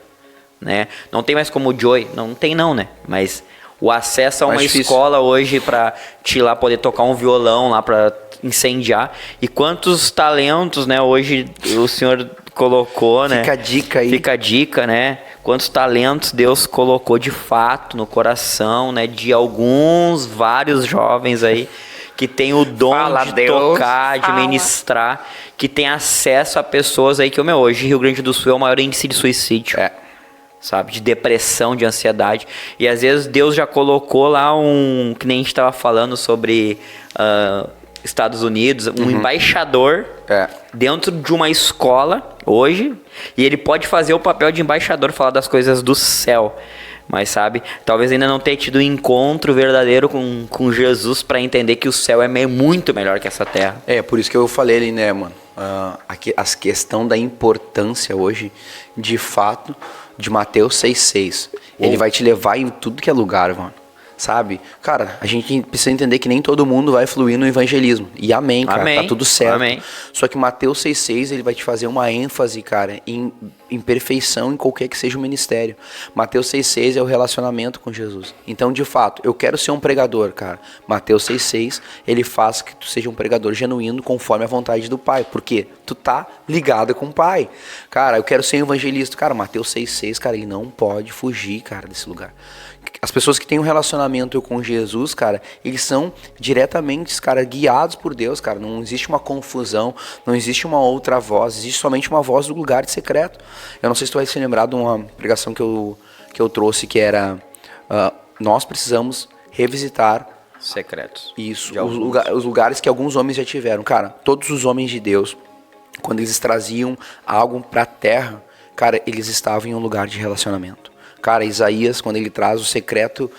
né? Não tem mais como o Joey. Não tem não, né? Mas o acesso a uma escola hoje pra te ir lá poder tocar um violão lá pra incendiar. E quantos talentos, né? Hoje o senhor colocou, né? Fica a dica aí. Fica a dica, né? Quantos talentos Deus colocou de fato no coração, né? De vários jovens aí que tem o dom de tocar, de ministrar, que tem acesso a pessoas aí que, hoje Rio Grande do Sul é o maior índice de suicídio. Sabe? De depressão, de ansiedade. E às vezes Deus já colocou lá que nem a gente tava falando sobre Estados Unidos, um embaixador dentro de uma escola hoje, e ele pode fazer o papel de embaixador, falar das coisas do céu, mas sabe, talvez ainda não tenha tido um encontro verdadeiro com Jesus para entender que o céu é muito melhor que essa terra. Por isso que eu falei ali, né, mano, a questão da importância hoje, de fato, de Mateus 6,6. Ele vai te levar em tudo que é lugar, mano. Sabe? Cara, a gente precisa entender que nem todo mundo vai fluir no evangelismo. E amém, cara. Amém. Tá tudo certo. Amém. Só que Mateus 6,6, ele vai te fazer uma ênfase, cara, em perfeição em qualquer que seja o ministério. Mateus 6,6 é o relacionamento com Jesus. Então, de fato, eu quero ser um pregador, cara. Mateus 6,6, ele faz que tu seja um pregador genuíno conforme a vontade do Pai. Por quê? Tu tá ligado com o Pai. Cara, eu quero ser um evangelista. Cara, Mateus 6,6, cara, ele não pode fugir, cara, desse lugar. As pessoas que têm um relacionamento com Jesus, cara, eles são diretamente, cara, guiados por Deus, cara. Não existe uma confusão, não existe uma outra voz, existe somente uma voz do lugar de secreto. Eu não sei se tu vai se lembrar de uma pregação que eu trouxe, que era nós precisamos revisitar secretos. Isso, os lugares que alguns homens já tiveram. Cara, todos os homens de Deus, quando eles traziam algo pra terra, cara, eles estavam em um lugar de relacionamento. Cara, Isaías, quando ele traz o secreto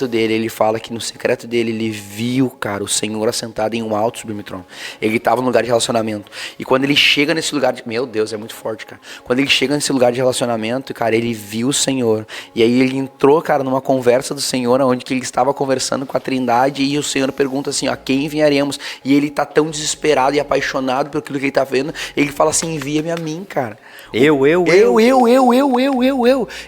dele, ele fala que no secreto dele ele viu, cara, o Senhor assentado em um alto sublime trono. Ele estava no lugar de relacionamento. E quando ele chega nesse lugar de... Meu Deus, é muito forte, cara. Quando ele chega nesse lugar de relacionamento, cara, ele viu o Senhor. E aí ele entrou, cara, numa conversa do Senhor, onde que ele estava conversando com a Trindade, e o Senhor pergunta assim, a quem enviaremos? E ele tá tão desesperado e apaixonado por aquilo que ele tá vendo, ele fala assim, envia-me a mim, cara. Eu.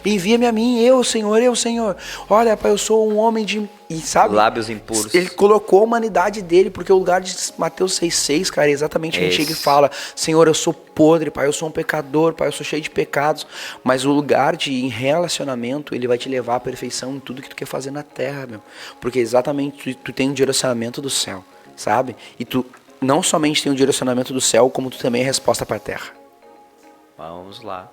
Envia-me a mim, eu, Senhor. Olha, pai, eu sou um homem de... E sabe? Lábios impuros. Ele colocou a humanidade dele, porque o lugar de Mateus 6,6, cara, é exatamente onde chega e fala, Senhor, eu sou podre, pai, eu sou um pecador, pai, eu sou cheio de pecados. Mas o lugar de relacionamento, ele vai te levar à perfeição em tudo que tu quer fazer na terra, meu. Porque exatamente tu tem um direcionamento do céu, sabe? E tu não somente tem um direcionamento do céu, como tu também é resposta para a terra. Vamos lá.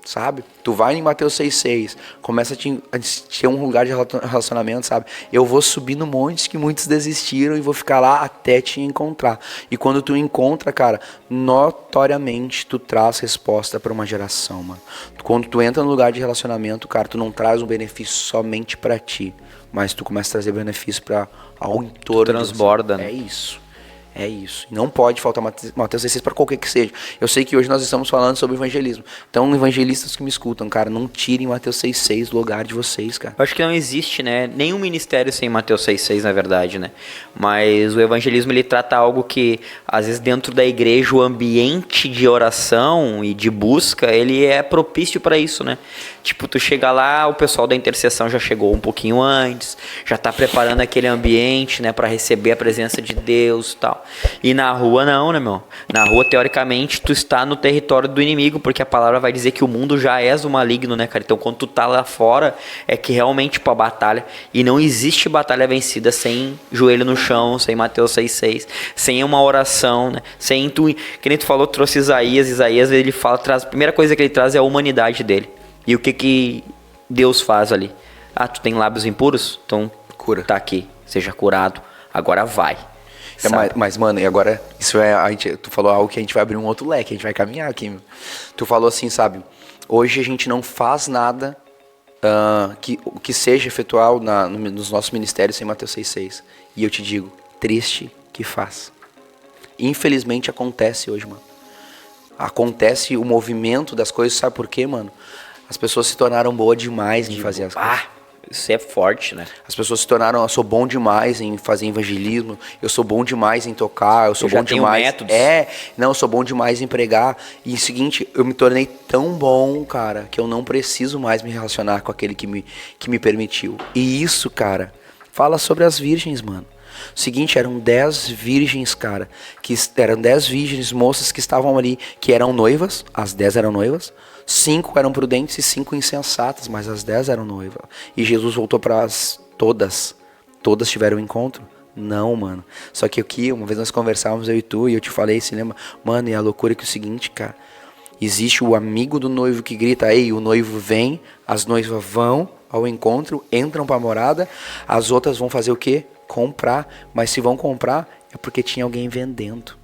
Sabe? Tu vai em Mateus 6,6, começa a ter um lugar de relacionamento, sabe? Eu vou subir no monte que muitos desistiram e vou ficar lá até te encontrar. E quando tu encontra, cara, notoriamente tu traz resposta para uma geração, mano. Quando tu entra no lugar de relacionamento, cara, tu não traz um benefício somente para ti, mas tu começa a trazer benefício para ao entorno. Tu transborda, né? É isso. Não pode faltar Mateus 6 para qualquer que seja. Eu sei que hoje nós estamos falando sobre evangelismo. Então, evangelistas que me escutam, cara, não tirem Mateus 6,6 do lugar de vocês, cara. Eu acho que não existe, né? Nenhum ministério sem Mateus 6,6, na verdade, né? Mas o evangelismo, ele trata algo que, às vezes, dentro da igreja, o ambiente de oração e de busca, ele é propício para isso, né? Tipo, tu chega lá, o pessoal da intercessão já chegou um pouquinho antes, já tá preparando aquele ambiente, né, para receber a presença de Deus e tal. E na rua não, né, meu? Na rua, teoricamente, tu está no território do inimigo, porque a palavra vai dizer que o mundo já és o maligno, né, cara? Então, quando tu tá lá fora, é que realmente, tipo, a batalha, e não existe batalha vencida sem joelho no chão, sem Mateus 6,6, sem uma oração, né? Sem tu, que nem tu falou, trouxe Isaías, ele fala, a primeira coisa que ele traz é a humanidade dele. E o que Deus faz ali? Ah, tu tem lábios impuros? Então, cura. Tá aqui, seja curado. Agora vai. Mas, mano, e agora, isso tu falou algo que a gente vai abrir um outro leque, a gente vai caminhar aqui. Meu. Tu falou assim, sabe? Hoje a gente não faz nada que seja efetual nos nossos ministérios sem Mateus 6,6. E eu te digo, triste que faz. Infelizmente acontece hoje, mano. acontece o movimento das coisas, sabe por quê, mano? As pessoas se tornaram boas demais em fazer as coisas. Isso é forte, né? As pessoas se tornaram, eu sou bom demais em fazer evangelismo, eu sou bom demais em tocar, eu sou bom demais. Métodos. Eu sou bom demais em pregar. E o seguinte, eu me tornei tão bom, cara, que eu não preciso mais me relacionar com aquele que me permitiu. E isso, cara, fala sobre as virgens, mano. O seguinte, eram 10 virgens, cara, eram 10 virgens moças que estavam ali, que eram noivas, as 10 eram noivas, 5 eram prudentes e 5 insensatas, mas as 10 eram noivas. E Jesus voltou para todas tiveram um encontro? Não, mano. Só que aqui, uma vez nós conversávamos, eu e tu, e eu te falei, se lembra? Mano, e a loucura é que é o seguinte, cara, existe o amigo do noivo que grita, ei, o noivo vem, as noivas vão ao encontro, entram pra morada, as outras vão fazer o quê? Comprar, mas se vão comprar é porque tinha alguém vendendo.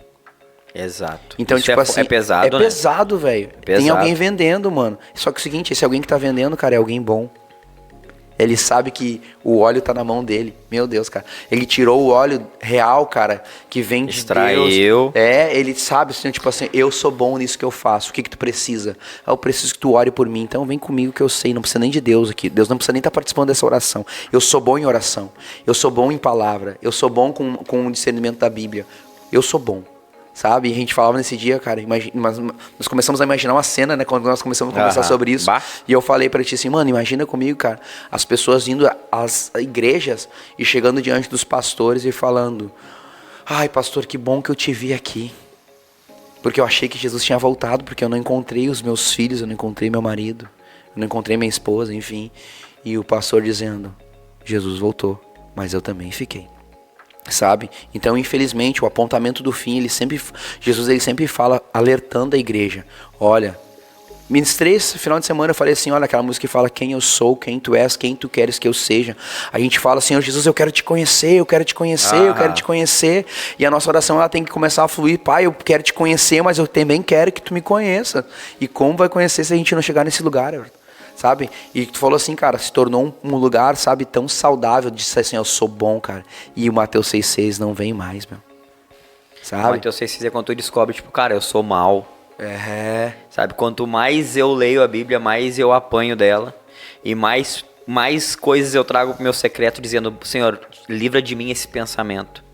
Exato. Então, isso tipo assim, é pesado, né? É pesado, velho. Pesado. Tem alguém vendendo, mano. Só que é o seguinte, esse alguém que tá vendendo, cara, é alguém bom. Ele sabe que o óleo tá na mão dele. Meu Deus, cara. Ele tirou o óleo real, cara, que vem de Extraiu. Deus. Ele sabe, assim, tipo assim, eu sou bom nisso que eu faço. O que tu precisa? Eu preciso que tu ore por mim. Então vem comigo que eu sei. Não precisa nem de Deus aqui. Deus não precisa nem estar participando dessa oração. Eu sou bom em oração. Eu sou bom em palavra. Eu sou bom com o discernimento da Bíblia. Eu sou bom. Sabe? E a gente falava nesse dia, cara, nós começamos a imaginar uma cena, né? Quando nós começamos a conversar sobre isso. E eu falei pra ti assim, mano, imagina comigo, cara, as pessoas indo às igrejas e chegando diante dos pastores e falando, ai, pastor, que bom que eu te vi aqui. Porque eu achei que Jesus tinha voltado, porque eu não encontrei os meus filhos, eu não encontrei meu marido, eu não encontrei minha esposa, enfim. E o pastor dizendo, Jesus voltou, mas eu também fiquei. Sabe? Então, infelizmente, o apontamento do fim, Jesus sempre fala, alertando a igreja. Olha, ministrei esse final de semana, eu falei assim, olha, aquela música que fala quem eu sou, quem tu és, quem tu queres que eu seja. A gente fala, Senhor Jesus, eu quero te conhecer, eu quero te conhecer, eu quero te conhecer. E a nossa oração, ela tem que começar a fluir, Pai, eu quero te conhecer, mas eu também quero que tu me conheça. E como vai conhecer se a gente não chegar nesse lugar, sabe? E tu falou assim, cara, se tornou um lugar, sabe, tão saudável, de dizer assim, eu sou bom, cara. E o Mateus 6,6 não vem mais, meu. Sabe? O Mateus 6,6 é quando tu descobre, tipo, cara, eu sou mal. Sabe? Quanto mais eu leio a Bíblia, mais eu apanho dela. E mais coisas eu trago pro meu secreto, dizendo, Senhor, livra de mim esse pensamento.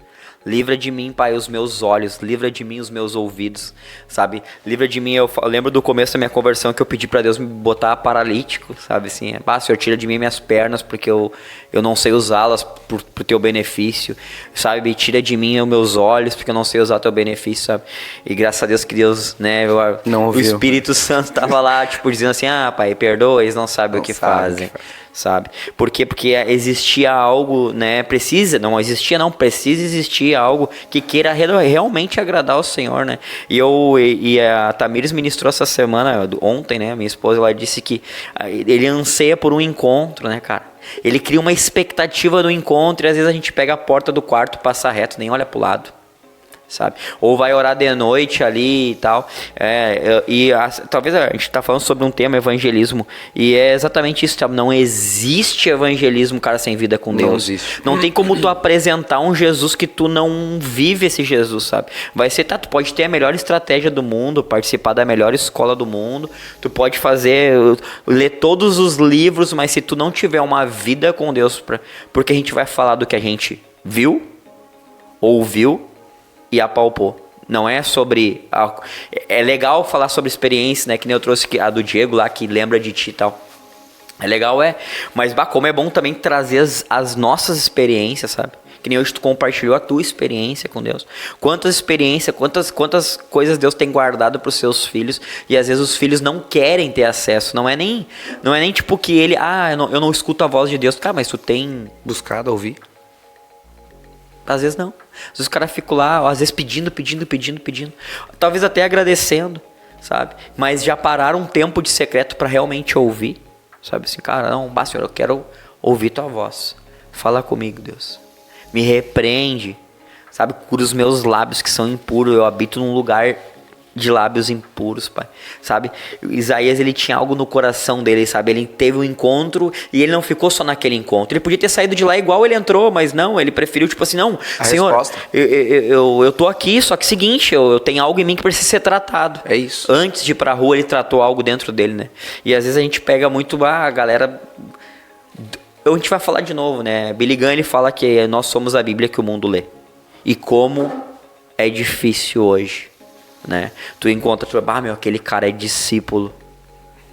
Livra de mim, Pai, os meus olhos. Livra de mim os meus ouvidos, sabe? Livra de mim, eu lembro do começo da minha conversão que eu pedi pra Deus me botar paralítico, sabe? Assim, Senhor, tira de mim minhas pernas porque eu não sei usá-las pro teu benefício, sabe? E tira de mim os meus olhos porque eu não sei usar o teu benefício, sabe? E graças a Deus que Deus, né? O Espírito Santo tava lá, tipo, dizendo assim, Pai, perdoa, eles não sabem o que fazem. Sabe? Por quê? Porque existia algo, né? Precisa existir algo que queira realmente agradar ao Senhor, né? E a Tamires ministrou essa semana, ontem, né? Minha esposa, ela disse que ele anseia por um encontro, né, cara? Ele cria uma expectativa do encontro e às vezes a gente pega a porta do quarto, passa reto, nem olha pro lado. Sabe? Ou vai orar de noite ali e tal. Talvez a gente tá falando sobre um tema, evangelismo, e é exatamente isso, sabe? Não existe evangelismo, cara, sem vida com Deus. Não existe. Não tem como tu apresentar um Jesus que tu não vive esse Jesus, sabe? Vai ser, tu pode ter a melhor estratégia do mundo, participar da melhor escola do mundo, tu pode ler todos os livros, mas se tu não tiver uma vida com Deus, porque a gente vai falar do que a gente viu, ouviu e apalpou. Não é sobre... É legal falar sobre experiência, né? Que nem eu trouxe a do Diego lá, que lembra de ti e tal. É legal, mas como é bom também trazer as nossas experiências, sabe? Que nem hoje tu compartilhou a tua experiência com Deus. Quantas experiências, quantas coisas Deus tem guardado para os seus filhos. E às vezes os filhos não querem ter acesso. Não é nem tipo que ele... eu não escuto a voz de Deus. Cara, mas tu tem... buscado ouvir? Às vezes não. Às vezes o cara fica lá, às vezes pedindo. Talvez até agradecendo, sabe? Mas já pararam um tempo de secreto para realmente ouvir. Sabe assim, cara, não, Senhor, eu quero ouvir tua voz. Fala comigo, Deus. Me repreende. Sabe, cura os meus lábios que são impuros. Eu habito num lugar de lábios impuros, pai, sabe? Isaías, ele tinha algo no coração dele, sabe? Ele teve um encontro e ele não ficou só naquele encontro. Ele podia ter saído de lá igual ele entrou, mas não, ele preferiu, tipo assim, não, Senhor, eu tô aqui, só que seguinte, eu tenho algo em mim que precisa ser tratado. É isso. Antes de ir pra rua, ele tratou algo dentro dele, né? E às vezes a gente pega muito, a galera... A gente vai falar de novo, né? Billy Graham, ele fala que nós somos a Bíblia que o mundo lê. E como é difícil hoje, né? Tu encontra, aquele cara é discípulo.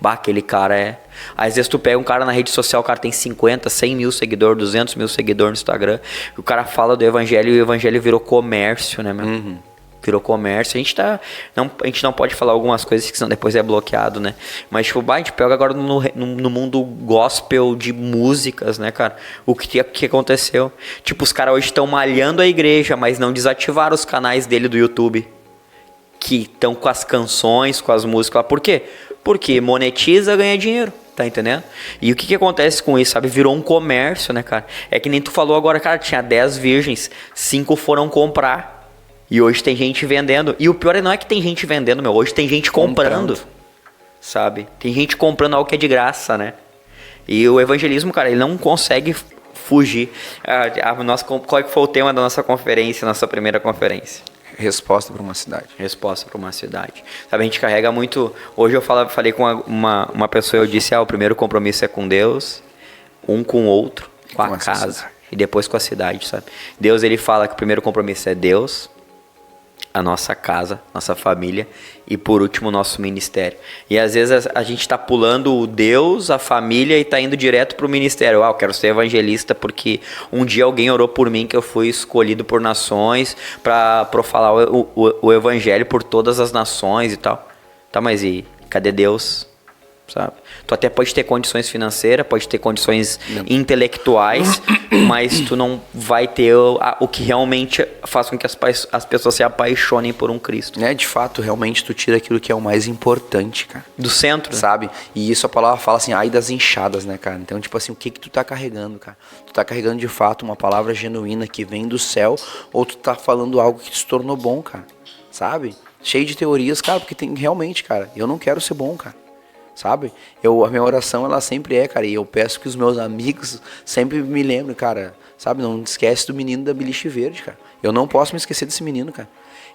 Aquele cara é... Às vezes tu pega um cara na rede social, o cara tem 50, 100 mil seguidores, 200 mil seguidores no Instagram. E o cara fala do evangelho e o evangelho virou comércio, né, meu? Uhum. Virou comércio. A gente não pode falar algumas coisas que senão depois é bloqueado, né? Mas, tipo, a gente pega agora no mundo gospel de músicas, né, cara? O que aconteceu? Tipo, os caras hoje estão malhando a igreja, mas não desativaram os canais dele do YouTube. Que estão com as canções, com as músicas lá. Por quê? Porque monetiza, ganha dinheiro. Tá entendendo? E o que acontece com isso, sabe? Virou um comércio, né, cara? É que nem tu falou agora, cara, tinha 10 virgens, 5 foram comprar. E hoje tem gente vendendo. E o pior não é que tem gente vendendo, meu. Hoje tem gente comprando. Sabe? Tem gente comprando algo que é de graça, né? E o evangelismo, cara, ele não consegue fugir. Qual que foi o tema da nossa conferência, nossa primeira conferência? Resposta para uma cidade. Resposta para uma cidade. Sabe, a gente carrega muito... Hoje eu falei com uma pessoa, eu disse, o primeiro compromisso é com Deus, um com o outro, com a casa, e depois com a cidade, sabe? Deus, ele fala que o primeiro compromisso é Deus, a nossa casa, nossa família e por último o nosso ministério. E às vezes a gente está pulando o Deus, a família e está indo direto para o ministério. Eu quero ser evangelista porque um dia alguém orou por mim que eu fui escolhido por nações para falar o evangelho por todas as nações e tal. Tá, mas e cadê Deus? Sabe? Tu até pode ter condições financeiras, pode ter condições intelectuais, mas tu não vai ter o que realmente faz com que as pessoas se apaixonem por um Cristo. De fato, realmente tu tira aquilo que é o mais importante, cara. Do centro. Sabe? E isso a palavra fala assim, ai das inchadas, né, cara? Então, tipo assim, o que tu tá carregando, cara? Tu tá carregando de fato uma palavra genuína que vem do céu, ou tu tá falando algo que se tornou bom, cara? Sabe? Cheio de teorias, cara, porque tem realmente, cara, eu não quero ser bom, cara. Sabe? A minha oração, ela sempre é, cara, e eu peço que os meus amigos sempre me lembrem, cara, sabe? Não esquece do menino da beliche verde, cara. Eu não posso me esquecer desse menino, cara.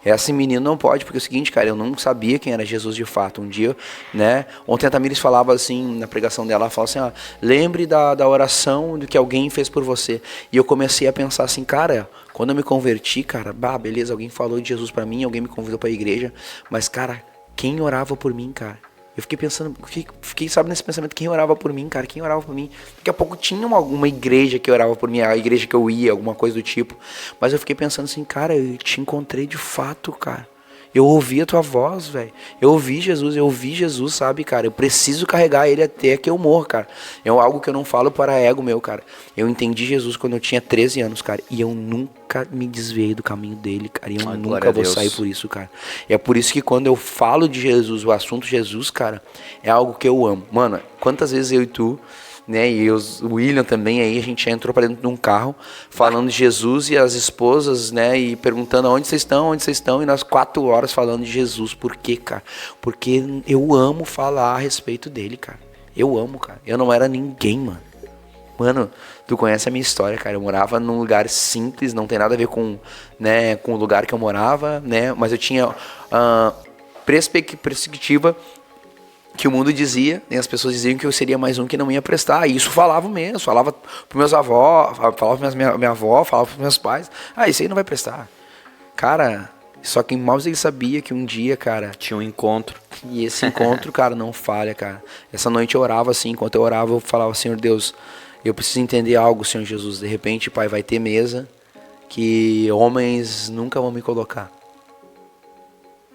Esse menino não pode, porque é o seguinte, cara, eu não sabia quem era Jesus de fato. Um dia, né, ontem a Tamires falava assim, na pregação dela, ela falava assim, lembre da oração do que alguém fez por você. E eu comecei a pensar assim, cara, quando eu me converti, cara, beleza, alguém falou de Jesus pra mim, alguém me convidou pra igreja, mas, cara, quem orava por mim, cara? Eu fiquei pensando, fiquei, sabe, nesse pensamento, quem orava por mim, cara, quem orava por mim? Daqui a pouco tinha alguma igreja que orava por mim, a igreja que eu ia, alguma coisa do tipo. Mas eu fiquei pensando assim, cara, eu te encontrei de fato, cara. Eu ouvi a tua voz, velho. Eu ouvi Jesus, sabe, cara? Eu preciso carregar ele até que eu morra, cara. É algo que eu não falo para ego meu, cara. Eu entendi Jesus quando eu tinha 13 anos, cara. E eu nunca me desviei do caminho dele, cara. E eu nunca vou sair por isso, cara. E é por isso que quando eu falo de Jesus, o assunto Jesus, cara, é algo que eu amo. Mano, quantas vezes eu e tu... né, e o William também, aí a gente entrou para dentro de um carro falando de Jesus e as esposas, né, e perguntando onde vocês estão, e nós 4 horas falando de Jesus. Por quê, cara? Porque eu amo falar a respeito dele, cara. Eu amo, cara. Eu não era ninguém, mano. Mano, tu conhece a minha história, cara. Eu morava num lugar simples, não tem nada a ver com, né, com o lugar que eu morava, né, mas eu tinha perspectiva que o mundo dizia, né, as pessoas diziam que eu seria mais um que não ia prestar, e isso falava mesmo, falava pros meus avós, falava pra minha avó, falava pros meus pais, isso aí não vai prestar. Cara, só que mal ele sabia que um dia, cara... tinha um encontro. E esse encontro, cara, não falha, cara. Essa noite eu orava assim, enquanto eu orava, eu falava, Senhor Deus, eu preciso entender algo, Senhor Jesus. De repente, Pai, vai ter mesa que homens nunca vão me colocar.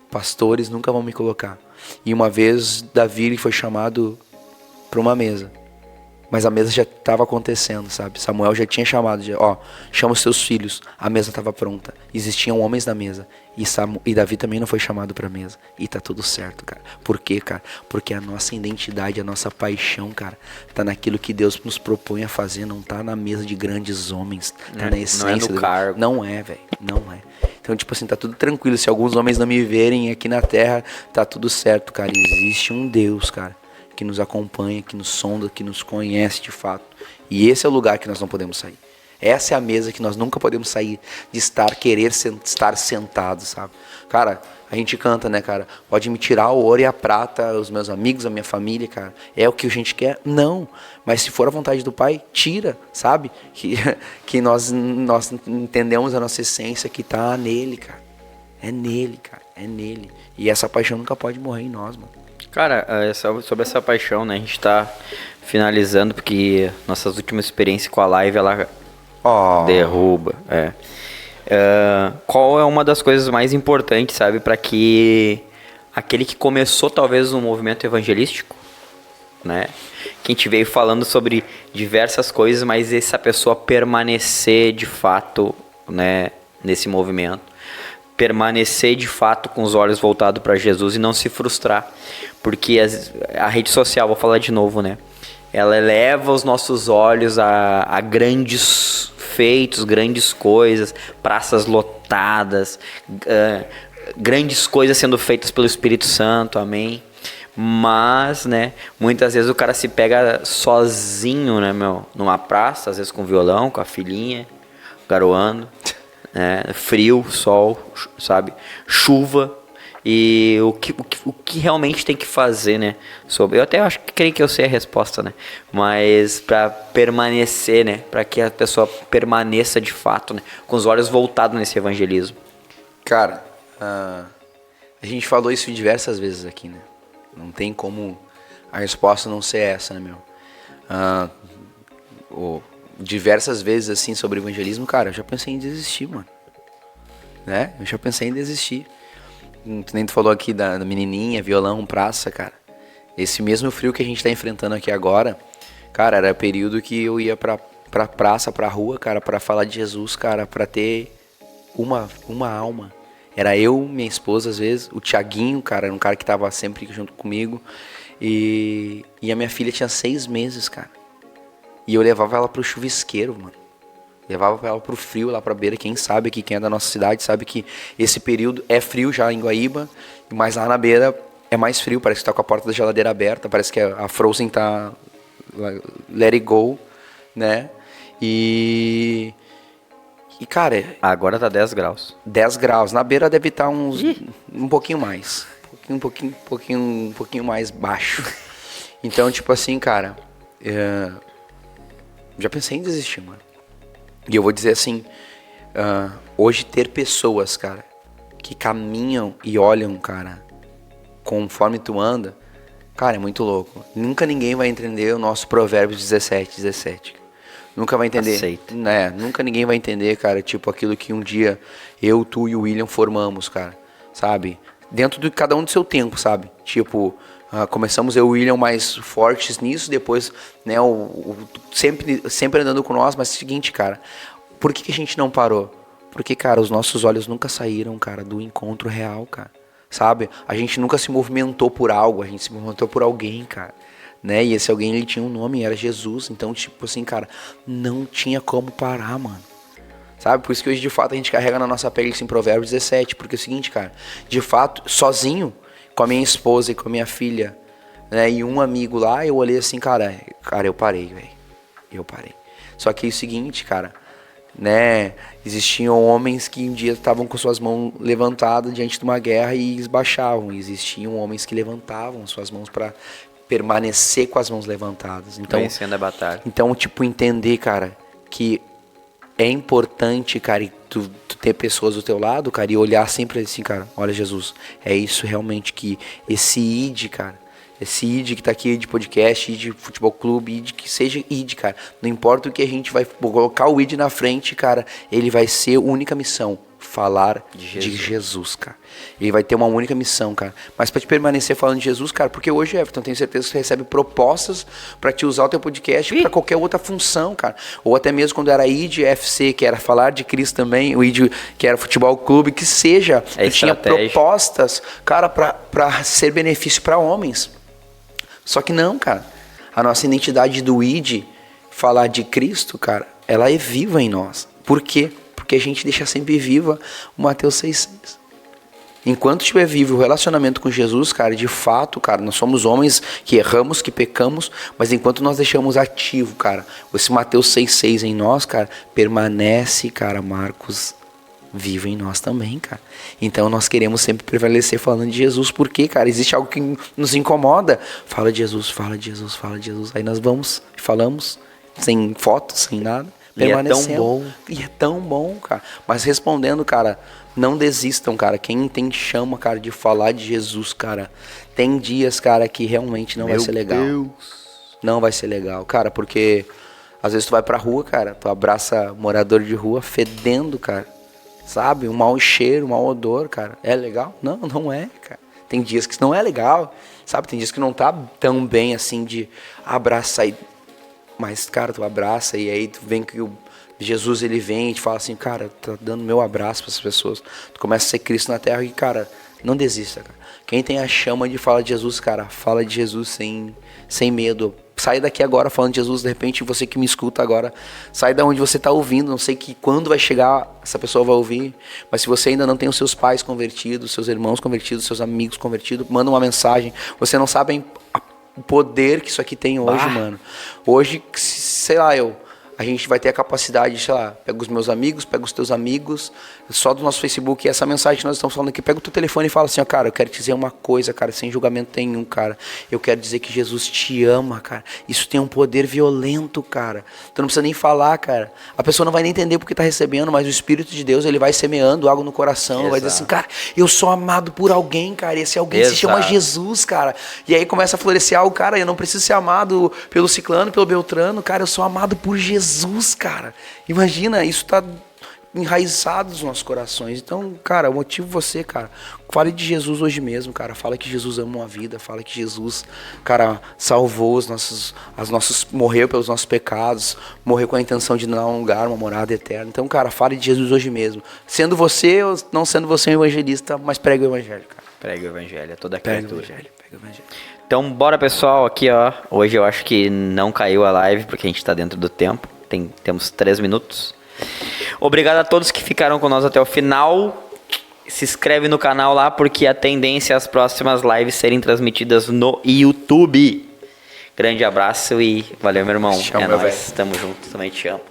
Pastores nunca vão me colocar. E uma vez Davi foi chamado para uma mesa, mas a mesa já estava acontecendo, sabe? Samuel já tinha chamado, chama os seus filhos. A mesa estava pronta, existiam homens na mesa, e Davi também não foi chamado para a mesa. E tá tudo certo, cara. Por quê, cara? Porque a nossa identidade, a nossa paixão, cara, tá naquilo que Deus nos propõe a fazer, não tá na mesa de grandes homens, tá na essência. Não é no cargo. Não é, velho, não é. Então, tipo assim, tá tudo tranquilo. Se alguns homens não me verem aqui na terra, tá tudo certo, cara. Existe um Deus, cara, que nos acompanha, que nos sonda, que nos conhece de fato. E esse é o lugar que nós não podemos sair. Essa é a mesa que nós nunca podemos sair de estar sentados, sabe? Cara, a gente canta, né, cara? Pode me tirar o ouro e a prata, os meus amigos, a minha família, cara. É o que a gente quer? Não. Mas se for a vontade do Pai, tira, sabe? Que nós entendemos a nossa essência que tá nele, cara. É nele, cara. É nele. E essa paixão nunca pode morrer em nós, mano. Cara, sobre essa paixão, né? A gente tá finalizando porque nossas últimas experiências com a live, ela derruba. Qual é uma das coisas mais importantes, sabe? Para que aquele que começou talvez um movimento evangelístico, né? Que a gente veio falando sobre diversas coisas, mas essa pessoa permanecer de fato, né? Nesse movimento. Permanecer de fato com os olhos voltados para Jesus e não se frustrar. Porque a rede social, vou falar de novo, né? Ela eleva os nossos olhos a grandes feitos, grandes coisas, praças lotadas, grandes coisas sendo feitas pelo Espírito Santo, amém? Mas, né, muitas vezes o cara se pega sozinho, né, numa praça, às vezes com violão, com a filhinha, garoando, né, frio, sol, sabe, chuva. E o que realmente tem que fazer, né? Eu até creio que eu sei a resposta, né? Mas para permanecer, né? Para que a pessoa permaneça de fato, né? Com os olhos voltados nesse evangelismo. Cara, a gente falou isso diversas vezes aqui, né? Não tem como a resposta não ser essa, né, meu? Diversas vezes, assim, sobre evangelismo, cara, eu já pensei em desistir, mano. Né? Eu já pensei em desistir. Tu nem tu falou aqui da menininha, violão, praça, cara. Esse mesmo frio que a gente tá enfrentando aqui agora, cara, era período que eu ia pra praça, pra rua, cara, pra falar de Jesus, cara, pra ter uma alma. Era eu, minha esposa, às vezes, o Thiaguinho, cara, era um cara que tava sempre junto comigo. E a minha filha tinha 6 meses, cara. E eu levava ela pro chuvisqueiro, mano. Levava ela pro frio, lá pra beira. Quem sabe aqui, quem é da nossa cidade, sabe que esse período é frio já em Guaíba. Mas lá na beira é mais frio. Parece que tá com a porta da geladeira aberta. Parece que a Frozen tá let it go, né? E cara... Agora tá 10 graus. 10 graus. Na beira deve estar um pouquinho mais. Um pouquinho mais baixo. Então, tipo assim, cara... já pensei em desistir, mano. E eu vou dizer assim, hoje ter pessoas, cara, que caminham e olham, cara, conforme tu anda, cara, é muito louco. Nunca ninguém vai entender o nosso Provérbios 17. Nunca vai entender. Aceito. Né? Nunca ninguém vai entender, cara, tipo aquilo que um dia eu, tu e o William formamos, cara, sabe? Dentro de cada um do seu tempo, sabe? Tipo... começamos eu e o William mais fortes nisso, depois, né, sempre andando com nós, mas é o seguinte, cara, por que a gente não parou? Porque, cara, os nossos olhos nunca saíram, cara, do encontro real, cara, sabe? A gente nunca se movimentou por algo, a gente se movimentou por alguém, cara, né, e esse alguém, ele tinha um nome, era Jesus, então, tipo assim, cara, não tinha como parar, mano. Sabe, por isso que hoje, de fato, a gente carrega na nossa pele isso em Provérbios 17, porque é o seguinte, cara, de fato, sozinho, com a minha esposa e com a minha filha, né, e um amigo lá, eu olhei assim, cara, eu parei, velho, eu parei. Só que é o seguinte, cara, né, existiam homens que um dia estavam com suas mãos levantadas diante de uma guerra e eles baixavam, existiam homens que levantavam suas mãos para permanecer com as mãos levantadas. Então, conhecendo a batalha. Então, tipo, entender, cara, que é importante, cara, e tu ter pessoas do teu lado, cara, e olhar sempre assim, cara, olha, Jesus, é isso realmente que esse ID, cara, esse ID que tá aqui, de podcast, ID futebol clube, ID que seja ID, cara, não importa o que a gente vai colocar o ID na frente, cara, ele vai ser a única missão, falar de Jesus, cara. Ele vai ter uma única missão, cara. Mas pra te permanecer falando de Jesus, cara, porque hoje, Everton, tenho certeza que você recebe propostas pra te usar o teu podcast pra qualquer outra função, cara. Ou até mesmo quando era ID FC, que era falar de Cristo também, o ID que era futebol clube, que seja, tu tinha propostas, cara, pra ser benefício pra homens. Só que não, cara. A nossa identidade do ID, falar de Cristo, cara, ela é viva em nós. Por quê? Porque a gente deixa sempre viva o Mateus 6,6. Enquanto estiver vivo o relacionamento com Jesus, cara, de fato, cara, nós somos homens que erramos, que pecamos, mas enquanto nós deixamos ativo, cara, esse Mateus 6,6 em nós, cara, permanece, cara, Marcos, vivo em nós também, cara. Então nós queremos sempre prevalecer falando de Jesus, porque, cara, existe algo que nos incomoda. Fala de Jesus, fala de Jesus, fala de Jesus. Aí nós vamos e falamos, sem fotos, sem nada. Permanecendo. E é tão bom. E é tão bom, cara. Mas respondendo, cara, não desistam, cara. Quem tem chama, cara, de falar de Jesus, cara, tem dias, cara, que realmente não vai ser legal. Deus. Não vai ser legal, cara, porque às vezes tu vai pra rua, cara, tu abraça morador de rua fedendo, cara, sabe? Um mau cheiro, um mau odor, cara. É legal? Não, não é, cara. Tem dias que não é legal, sabe? Tem dias que não tá tão bem assim de abraçar e... Mas, cara, tu abraça e aí tu vem que o Jesus, ele vem e te fala assim, cara, tá dando meu abraço para essas pessoas. Tu começa a ser Cristo na terra e, cara, não desista, cara. Quem tem a chama de falar de Jesus, cara, fala de Jesus sem medo. Sai daqui agora falando de Jesus, de repente você que me escuta agora, sai da onde você está ouvindo, não sei que quando vai chegar essa pessoa vai ouvir, mas se você ainda não tem os seus pais convertidos, seus irmãos convertidos, seus amigos convertidos, manda uma mensagem. Você não sabe o poder que isso aqui tem hoje, mano. Hoje, sei lá, a gente vai ter a capacidade, sei lá, pega os meus amigos, pega os teus amigos, só do nosso Facebook, essa mensagem que nós estamos falando aqui, pega o teu telefone e fala assim, ó, cara, eu quero te dizer uma coisa, cara, sem julgamento nenhum, cara, eu quero dizer que Jesus te ama, cara, isso tem um poder violento, cara, tu não precisa nem falar, cara, a pessoa não vai nem entender porque tá recebendo, mas o Espírito de Deus, ele vai semeando algo no coração, vai dizer assim, cara, eu sou amado por alguém, cara, e esse alguém se chama Jesus, cara, e aí começa a florescer algo, cara, eu não preciso ser amado pelo ciclano, pelo beltrano, cara, eu sou amado por Jesus, cara. Imagina, isso tá enraizado nos nossos corações. Então, cara, eu motivo você, cara. Fale de Jesus hoje mesmo, cara. Fala que Jesus ama uma vida. Fala que Jesus, cara, salvou os nossos, morreu pelos nossos pecados, morreu com a intenção de dar um lugar, uma morada eterna. Então, cara, fale de Jesus hoje mesmo. Sendo você ou não sendo você um evangelista, mas pregue o evangelho, cara. Pregue o evangelho, é toda a criatura. Pregue o evangelho. Então, bora, pessoal, aqui, ó. Hoje eu acho que não caiu a live, porque a gente tá dentro do tempo. Temos 3 minutos. Obrigado a todos que ficaram com nós até o final. Se inscreve no canal lá, porque a tendência é as próximas lives serem transmitidas no YouTube. Grande abraço e valeu, meu irmão. Tchau, é meu nóis. velho. Tamo junto, também te amo.